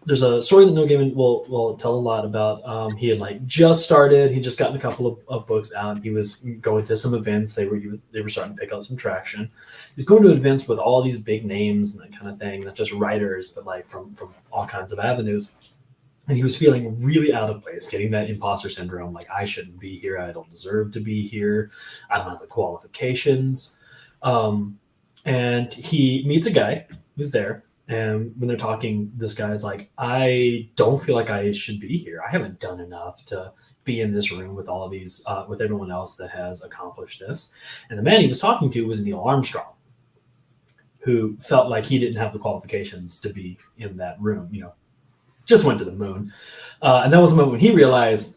There's a story that Neil Gaiman will tell a lot about. He had just started. He just gotten a couple of books out. He was going to some events. They were starting to pick up some traction. He's going to events with all these big names and that kind of thing, not just writers, but from all kinds of avenues. And he was feeling really out of place, getting that imposter syndrome, like, I shouldn't be here. I don't deserve to be here. I don't have the qualifications. And he meets a guy who's there. And when they're talking, this guy's like, I don't feel like I should be here. I haven't done enough to be in this room with all of these, with everyone else that has accomplished this. And the man he was talking to was Neil Armstrong, who felt like he didn't have the qualifications to be in that room, just went to the moon. And that was the moment when he realized,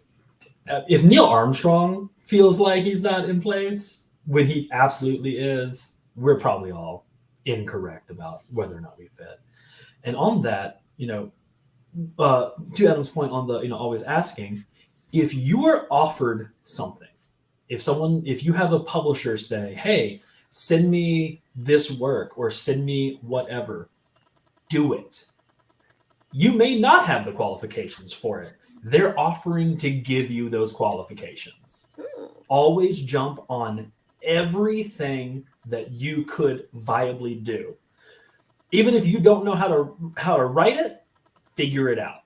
if Neil Armstrong feels like he's not in place, when he absolutely is, we're probably all incorrect about whether or not we fit. And on that, to Adam's point on the, always asking, if you are offered something, if you have a publisher say, hey, send me this work or send me whatever, do it. You may not have the qualifications for it. They're offering to give you those qualifications. Always jump on everything that you could viably do. Even if you don't know how to write it, figure it out.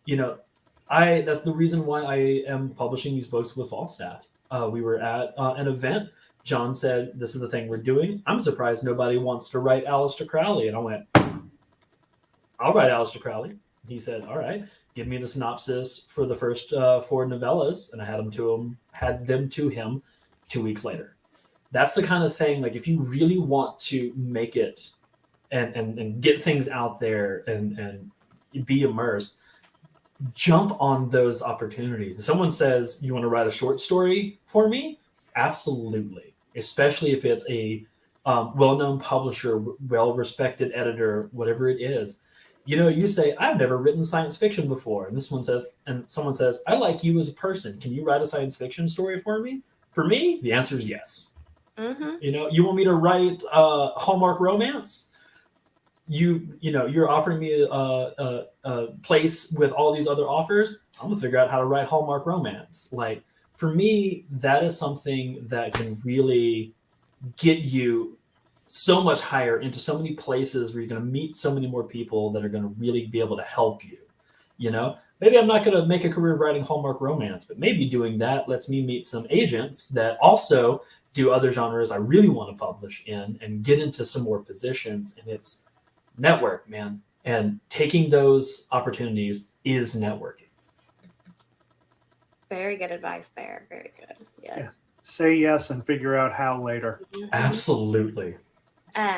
That's the reason why I am publishing these books with Falstaff. We were at an event. John said, this is the thing we're doing. I'm surprised nobody wants to write Aleister Crowley. And I went, I'll write Aleister Crowley. He said, all right. give me the synopsis for the first 4 novellas, and I had them to him 2 weeks later. That's the kind of thing, like if you really want to make it and get things out there and be immersed, jump on those opportunities. If someone says, you want to write a short story for me? Absolutely. Especially if it's a well-known publisher, well-respected editor, whatever it is. You say, I've never written science fiction before. And someone says, I like you as a person. Can you write a science fiction story for me? For me, the answer is yes. Mm-hmm. You want me to write Hallmark romance? You're offering me a place with all these other offers. I'm gonna figure out how to write Hallmark romance. Like, for me, that is something that can really get you so much higher into so many places where you're going to meet so many more people that are going to really be able to help you. Maybe I'm not going to make a career writing Hallmark romance, but maybe doing that lets me meet some agents that also do other genres I really want to publish in and get into some more positions. And it's network, man. And taking those opportunities is networking. Very good advice there. Very good. Yes. Yeah. Say yes and figure out how later. Absolutely.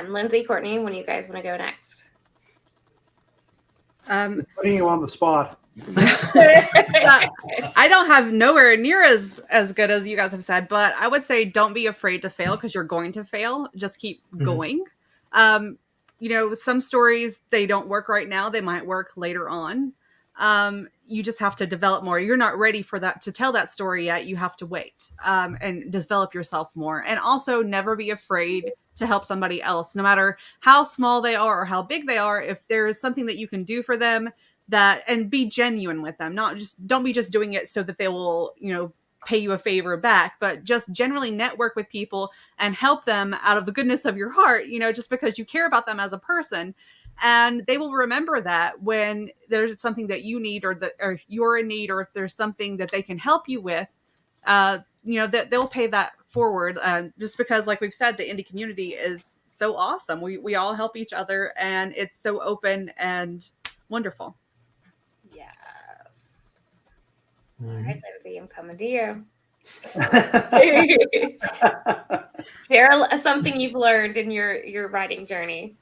Lindsay, Courtney, when do you guys want to go next? Putting you on the spot. I don't have nowhere near as good as you guys have said, but I would say don't be afraid to fail, because you're going to fail. Just keep going. Some stories, they don't work right now. They might work later on. You just have to develop more. You're not ready for that to tell that story yet. You have to wait and develop yourself more. And also never be afraid to help somebody else, no matter how small they are or how big they are. If there is something that you can do for them, and be genuine with them. Don't be just doing it so that they will, pay you a favor back, but just generally network with people and help them out of the goodness of your heart, just because you care about them as a person. And they will remember that when there's something that you need or you're in need, or if there's something that they can help you with, that they'll pay that forward. Just because, like we've said, the indie community is so awesome. We all help each other, and it's so open and wonderful. Yes. Mm-hmm. All right, Lindsay, I'm coming to you. Share something you've learned in your writing journey.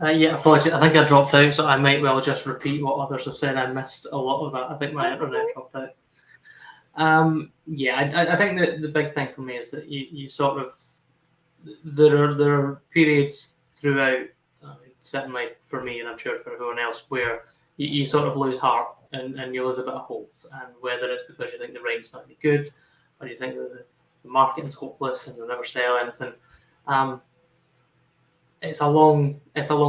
Apologies. I think I dropped out, so I might well just repeat what others have said. I missed a lot of that. I think my internet dropped out. I think that the big thing for me is that you sort of, there are periods throughout, certainly for me, and I'm sure for everyone else, where you sort of lose heart and you lose a bit of hope. And whether it's because you think the writing's not any good, or you think that the marketing's hopeless and you'll never sell anything. It's a long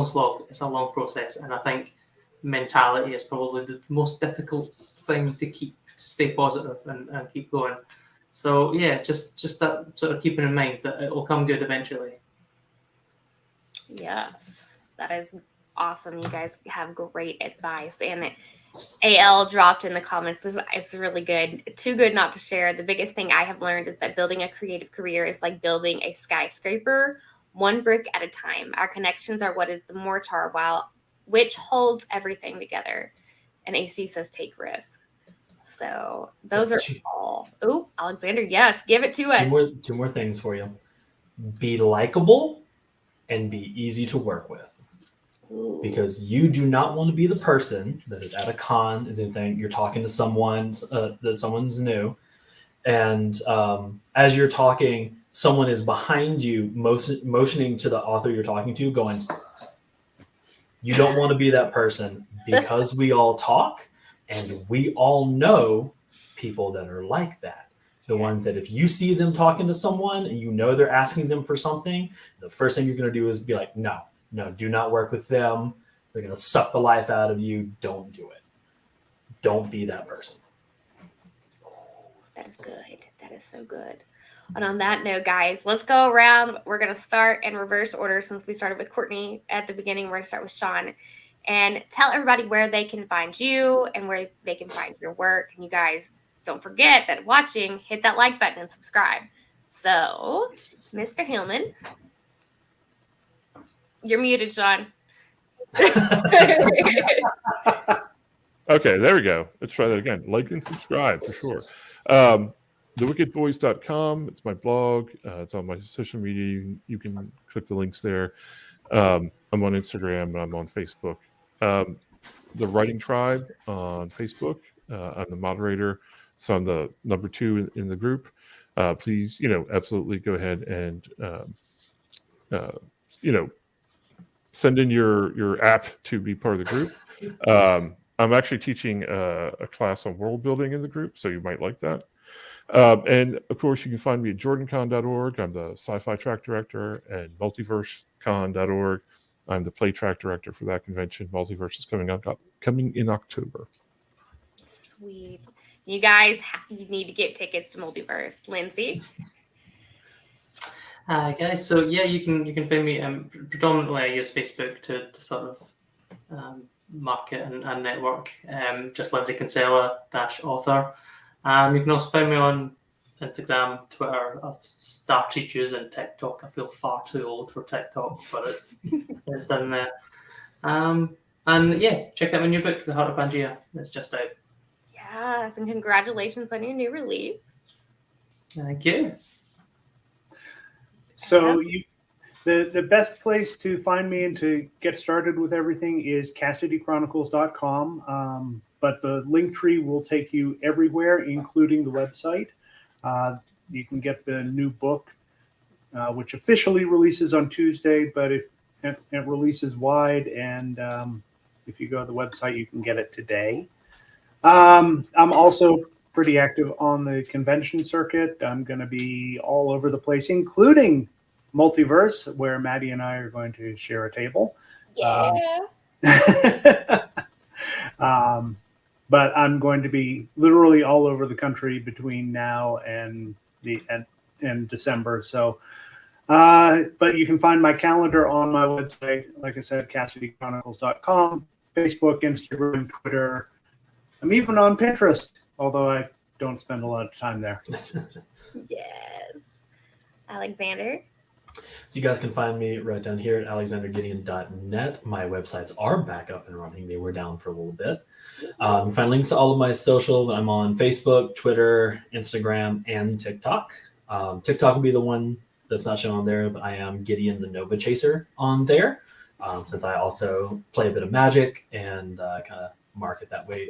slog. It's a long process, and I think mentality is probably the most difficult thing to stay positive and keep going. So just that sort of keeping in mind that it will come good eventually. Yes, that is awesome. You guys have great advice, and AL dropped in the comments. It's really good. Too good not to share. The biggest thing I have learned is that building a creative career is like building a skyscraper, one brick at a time. Our connections are what is the mortar, which holds everything together. And AC says take risks. So those are all. Oh, Alexander, yes, give it to us. Two more things for you. Be likable and be easy to work with. Ooh. Because you do not want to be the person that is at a con, is anything, you're talking to someone that someone's new, and as you're talking, someone is behind you motioning to the author you're talking to, going, you don't want to be that person, because we all talk and we all know people that are like that. The ones that if you see them talking to someone and they're asking them for something, the first thing you're going to do is be like, no, do not work with them. They're going to suck the life out of you. Don't do it. Don't be that person. That is good. That is so good. And on that note, guys, let's go around. We're going to start in reverse order since we started with Courtney at the beginning. We're going to start with Sean. And tell everybody where they can find you and where they can find your work. And you guys, don't forget that watching, hit that like button and subscribe. So, Mr. Hillman, you're muted, Sean. Okay, there we go. Let's try that again. Like and subscribe for sure. TheWickedBoys.com. It's my blog. It's on my social media. You can click the links there. I'm on Instagram and I'm on Facebook. The Writing Tribe on Facebook. I'm the moderator. So I'm the number 2 in the group. Please, absolutely go ahead and, send in your app to be part of the group. I'm actually teaching a class on world building in the group, so you might like that. And of course, you can find me at jordancon.org. I'm the sci-fi track director, and multiversecon.org. I'm the play track director for that convention. Multiverse is coming in October. Sweet. You guys, you need to get tickets to Multiverse. Lindsay? Hi guys, so yeah, you can find me. Predominantly, I use Facebook to sort of market and network. Just Lindsay Kinsella -author. You can also find me on Instagram, Twitter. I've started using TikTok. I feel far too old for TikTok, but it's in there. And yeah, check out my new book, The Heart of Pangea. It's just out. Yes, and congratulations on your new release. Thank you. So the best place to find me and to get started with everything is CassidyChronicles.com. But the link tree will take you everywhere, including the website. You can get the new book, which officially releases on Tuesday, but if it releases wide, and if you go to the website, you can get it today. I'm also pretty active on the convention circuit. I'm going to be all over the place, including Multiverse, where Maddie and I are going to share a table. Yeah. But I'm going to be literally all over the country between now and December. So, but you can find my calendar on my website. Like I said, CassidyChronicles.com, Facebook, Instagram, Twitter. I'm even on Pinterest, although I don't spend a lot of time there. Yes. Alexander? So you guys can find me right down here at alexandergideon.net. My websites are back up and running. They were down for a little bit. You can find links to all of my social. I'm on Facebook, Twitter, Instagram, and TikTok. TikTok will be the one that's not shown on there, but I am Gideon the Nova Chaser on there, since I also play a bit of Magic and kind of market that way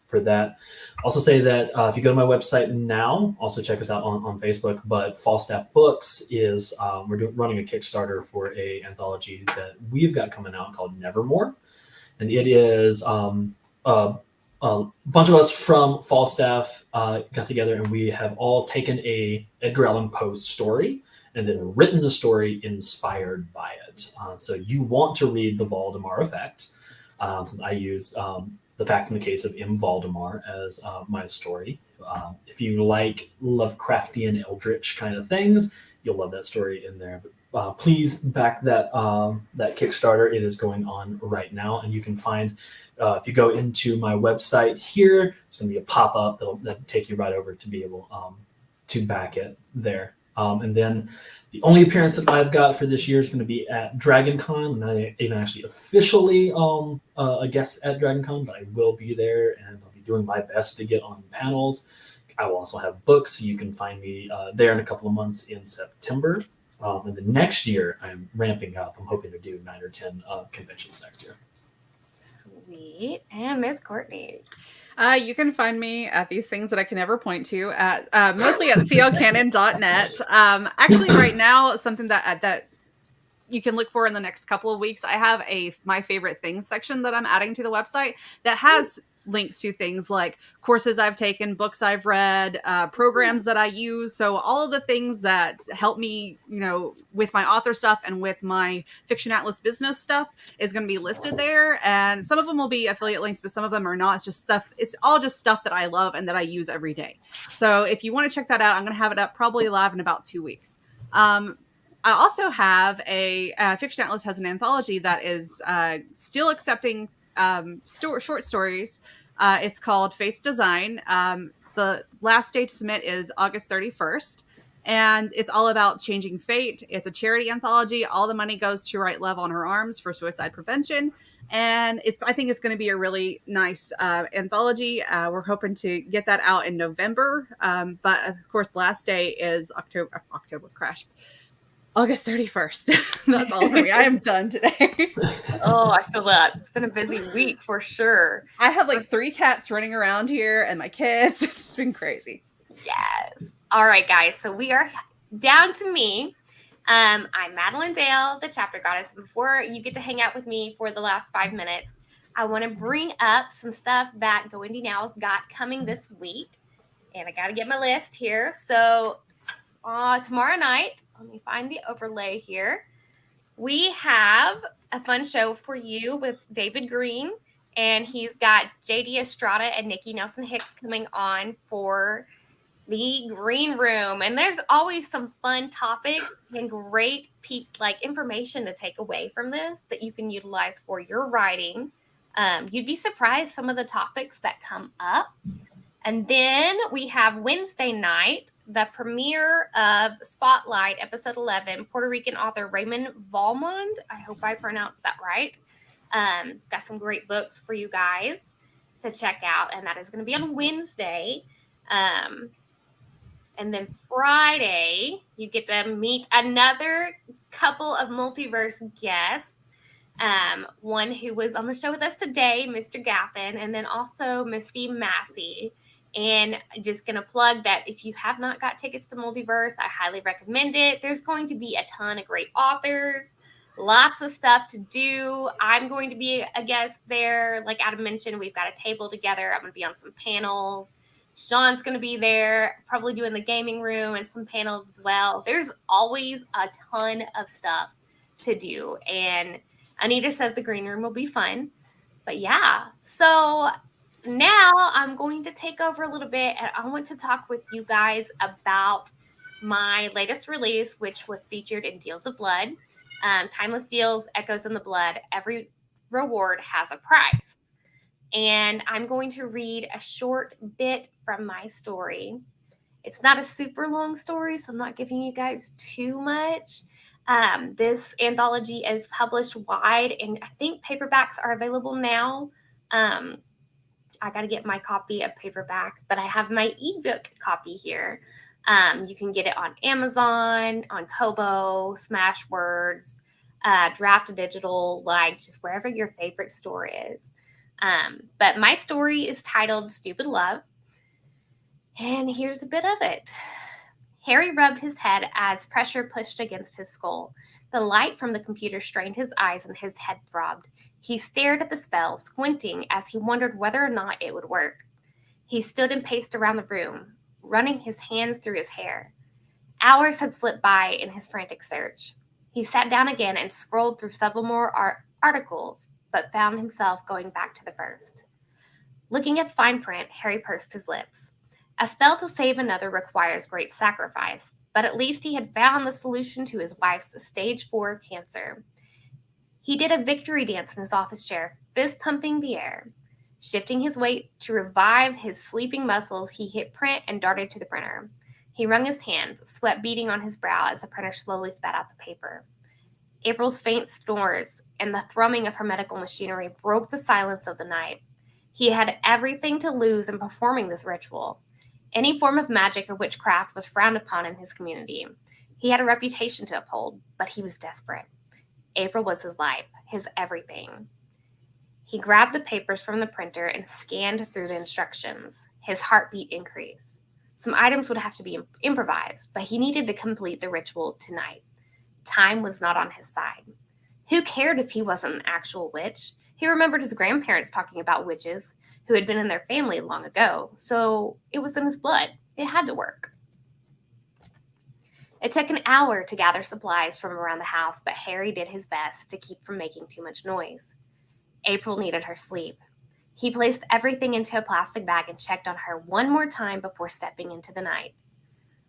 for that. Also say that if you go to my website now, also check us out on Facebook, but Falstaff Books is, we're running a Kickstarter for a anthology that we've got coming out called Nevermore. And it is a bunch of us from Falstaff got together, and we have all taken a Edgar Allan Poe story and then written a story inspired by it. So you want to read The Valdemar Effect, since I used The Facts in the Case of M. Valdemar as my story. If you like Lovecraftian Eldritch kind of things, you'll love that story in there. But please back that Kickstarter. It is going on right now, and you can find, if you go into my website here, it's going to be a pop-up that'll take you right over to be able to back it there. And then the only appearance that I've got for this year is going to be at DragonCon. I'm not even actually officially a guest at DragonCon, but I will be there, and I'll be doing my best to get on panels. I will also have books, so you can find me there in a couple of months in September. And the next year, I'm ramping up. I'm hoping to do 9 or 10 conventions next year. Sweet. And Miss Courtney? You can find me at these things that I can never point to at mostly at clcannon.net. Actually, right now, something that you can look for in the next couple of weeks, I have a My Favorite Things section that I'm adding to the website that has links to things like courses I've taken, books I've read, programs that I use. So all of the things that help me, with my author stuff and with my Fiction Atlas business stuff is going to be listed there. And some of them will be affiliate links, but some of them are not. It's just stuff. It's all just stuff that I love and that I use every day. So if you want to check that out, I'm going to have it up probably live in about 2 weeks. I also have Fiction Atlas has an anthology that is still accepting short stories. It's called Faith Design. The last day to submit is August 31st. And it's all about changing fate. It's a charity anthology. All the money goes to Write Love on Her Arms for suicide prevention. And I think it's going to be a really nice anthology. We're hoping to get that out in November. But of course, the last day is August 31st. That's all for me. I am done today. Oh, I feel that. It's been a busy week for sure. I have like 3 cats running around here and my kids. It's been crazy. Yes. All right, guys. So we are down to me. I'm Madeline Dale, the chapter goddess. Before you get to hang out with me for the last 5 minutes, I want to bring up some stuff that GoIndieNow's got coming this week. And I got to get my list here. So tomorrow night, let me find the overlay here. We have a fun show for you with David Green. And he's got JD Estrada and Nikki Nelson Hicks coming on for the green room. And there's always some fun topics and great information to take away from this that you can utilize for your writing. You'd be surprised some of the topics that come up. And then we have Wednesday night, the premiere of Spotlight, episode 11, Puerto Rican author Raymond Valmond. I hope I pronounced that right. It's got some great books for you guys to check out. And that is going to be on Wednesday. And then Friday, you get to meet another couple of multiverse guests. One who was on the show with us today, Mr. Gaffin, and then also Misty Massey. And just going to plug that if you have not got tickets to Multiverse, I highly recommend it. There's going to be a ton of great authors, lots of stuff to do. I'm going to be a guest there. Like Adam mentioned, we've got a table together. I'm going to be on some panels. Sean's going to be there, probably doing the gaming room and some panels as well. There's always a ton of stuff to do. And Anita says the green room will be fun. But yeah, so now I'm going to take over a little bit, and I want to talk with you guys about my latest release, which was featured in Deals of Blood. Timeless Deals, Echoes in the Blood. Every reward has a price. And I'm going to read a short bit from my story. It's not a super long story, so I'm not giving you guys too much. This anthology is published wide, and I think paperbacks are available now. I got to get my copy of paperback, but I have my ebook copy here. You can get it on Amazon, on Kobo, Smashwords, Draft Digital, like just wherever your favorite store is. But my story is titled Stupid Love. And here's a bit of it. Harry rubbed his head as pressure pushed against his skull. The light from the computer strained his eyes and his head throbbed. He stared at the spell, squinting as he wondered whether or not it would work. He stood and paced around the room, running his hands through his hair. Hours had slipped by in his frantic search. He sat down again and scrolled through several more articles, but found himself going back to the first. Looking at the fine print, Harry pursed his lips. A spell to save another requires great sacrifice, but at least he had found the solution to his wife's stage 4 cancer. He did a victory dance in his office chair, fist pumping the air. Shifting his weight to revive his sleeping muscles, he hit print and darted to the printer. He wrung his hands, sweat beading on his brow as the printer slowly spat out the paper. April's faint snores and the thrumming of her medical machinery broke the silence of the night. He had everything to lose in performing this ritual. Any form of magic or witchcraft was frowned upon in his community. He had a reputation to uphold, but he was desperate. April was his life, his everything. He grabbed the papers from the printer and scanned through the instructions. His heartbeat increased. Some items would have to be improvised, but he needed to complete the ritual tonight. Time was not on his side. Who cared if he wasn't an actual witch? He remembered his grandparents talking about witches who had been in their family long ago, so it was in his blood. It had to work. It took an hour to gather supplies from around the house, but Harry did his best to keep from making too much noise. April needed her sleep. He placed everything into a plastic bag and checked on her one more time before stepping into the night.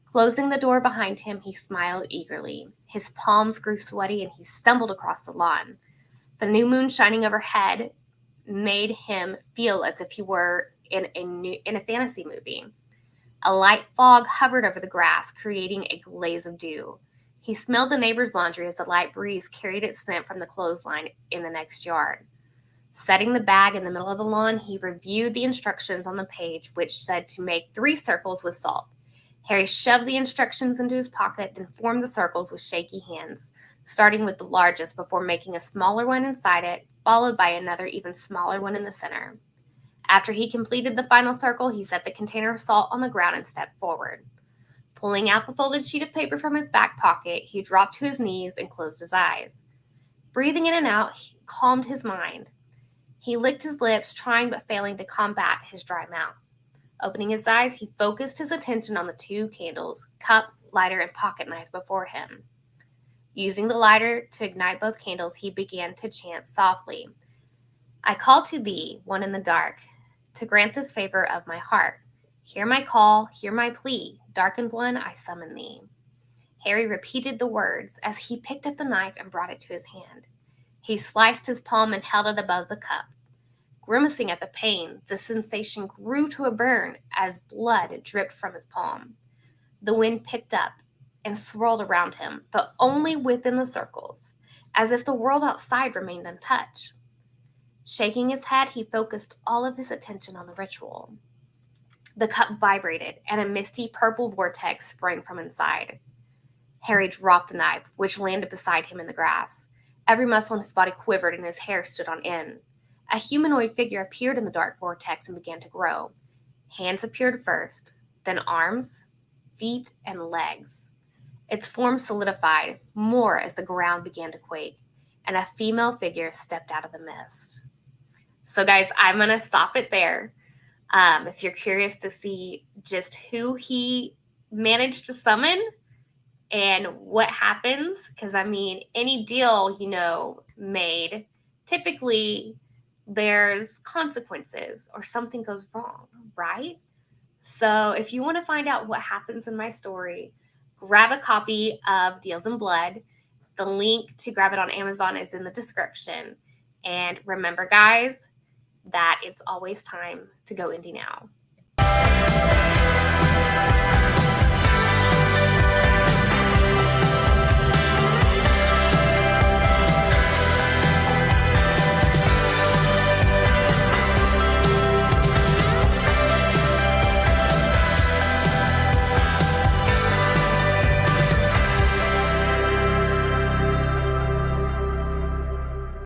Closing the door behind him, he smiled eagerly. His palms grew sweaty and he stumbled across the lawn. The new moon shining overhead made him feel as if he were in a fantasy movie. A light fog hovered over the grass, creating a glaze of dew. He smelled the neighbor's laundry as the light breeze carried its scent from the clothesline in the next yard. Setting the bag in the middle of the lawn, he reviewed the instructions on the page, which said to make 3 circles with salt. Harry shoved the instructions into his pocket, then formed the circles with shaky hands, starting with the largest before making a smaller one inside it, followed by another even smaller one in the center. After he completed the final circle, he set the container of salt on the ground and stepped forward. Pulling out the folded sheet of paper from his back pocket, he dropped to his knees and closed his eyes. Breathing in and out, he calmed his mind. He licked his lips, trying but failing to combat his dry mouth. Opening his eyes, he focused his attention on the 2 candles, cup, lighter, and pocket knife before him. Using the lighter to ignite both candles, he began to chant softly, "I call to thee, one in the dark, to grant this favor of my heart. Hear my call, hear my plea, darkened one, I summon thee." Harry repeated the words as he picked up the knife and brought it to his hand. He sliced his palm and held it above the cup. Grimacing at the pain, the sensation grew to a burn as blood dripped from his palm. The wind picked up and swirled around him, but only within the circles, as if the world outside remained untouched. Shaking his head, he focused all of his attention on the ritual. The cup vibrated, and a misty purple vortex sprang from inside. Harry dropped the knife, which landed beside him in the grass. Every muscle in his body quivered, and his hair stood on end. A humanoid figure appeared in the dark vortex and began to grow. Hands appeared first, then arms, feet, and legs. Its form solidified more as the ground began to quake, and a female figure stepped out of the mist. So guys, I'm going to stop it there. If you're curious to see just who he managed to summon and what happens, because I mean, any deal, made, typically there's consequences or something goes wrong, right? So if you want to find out what happens in my story, grab a copy of Deals in Blood. The link to grab it on Amazon is in the description. And remember, guys, that it's always time to go indie now.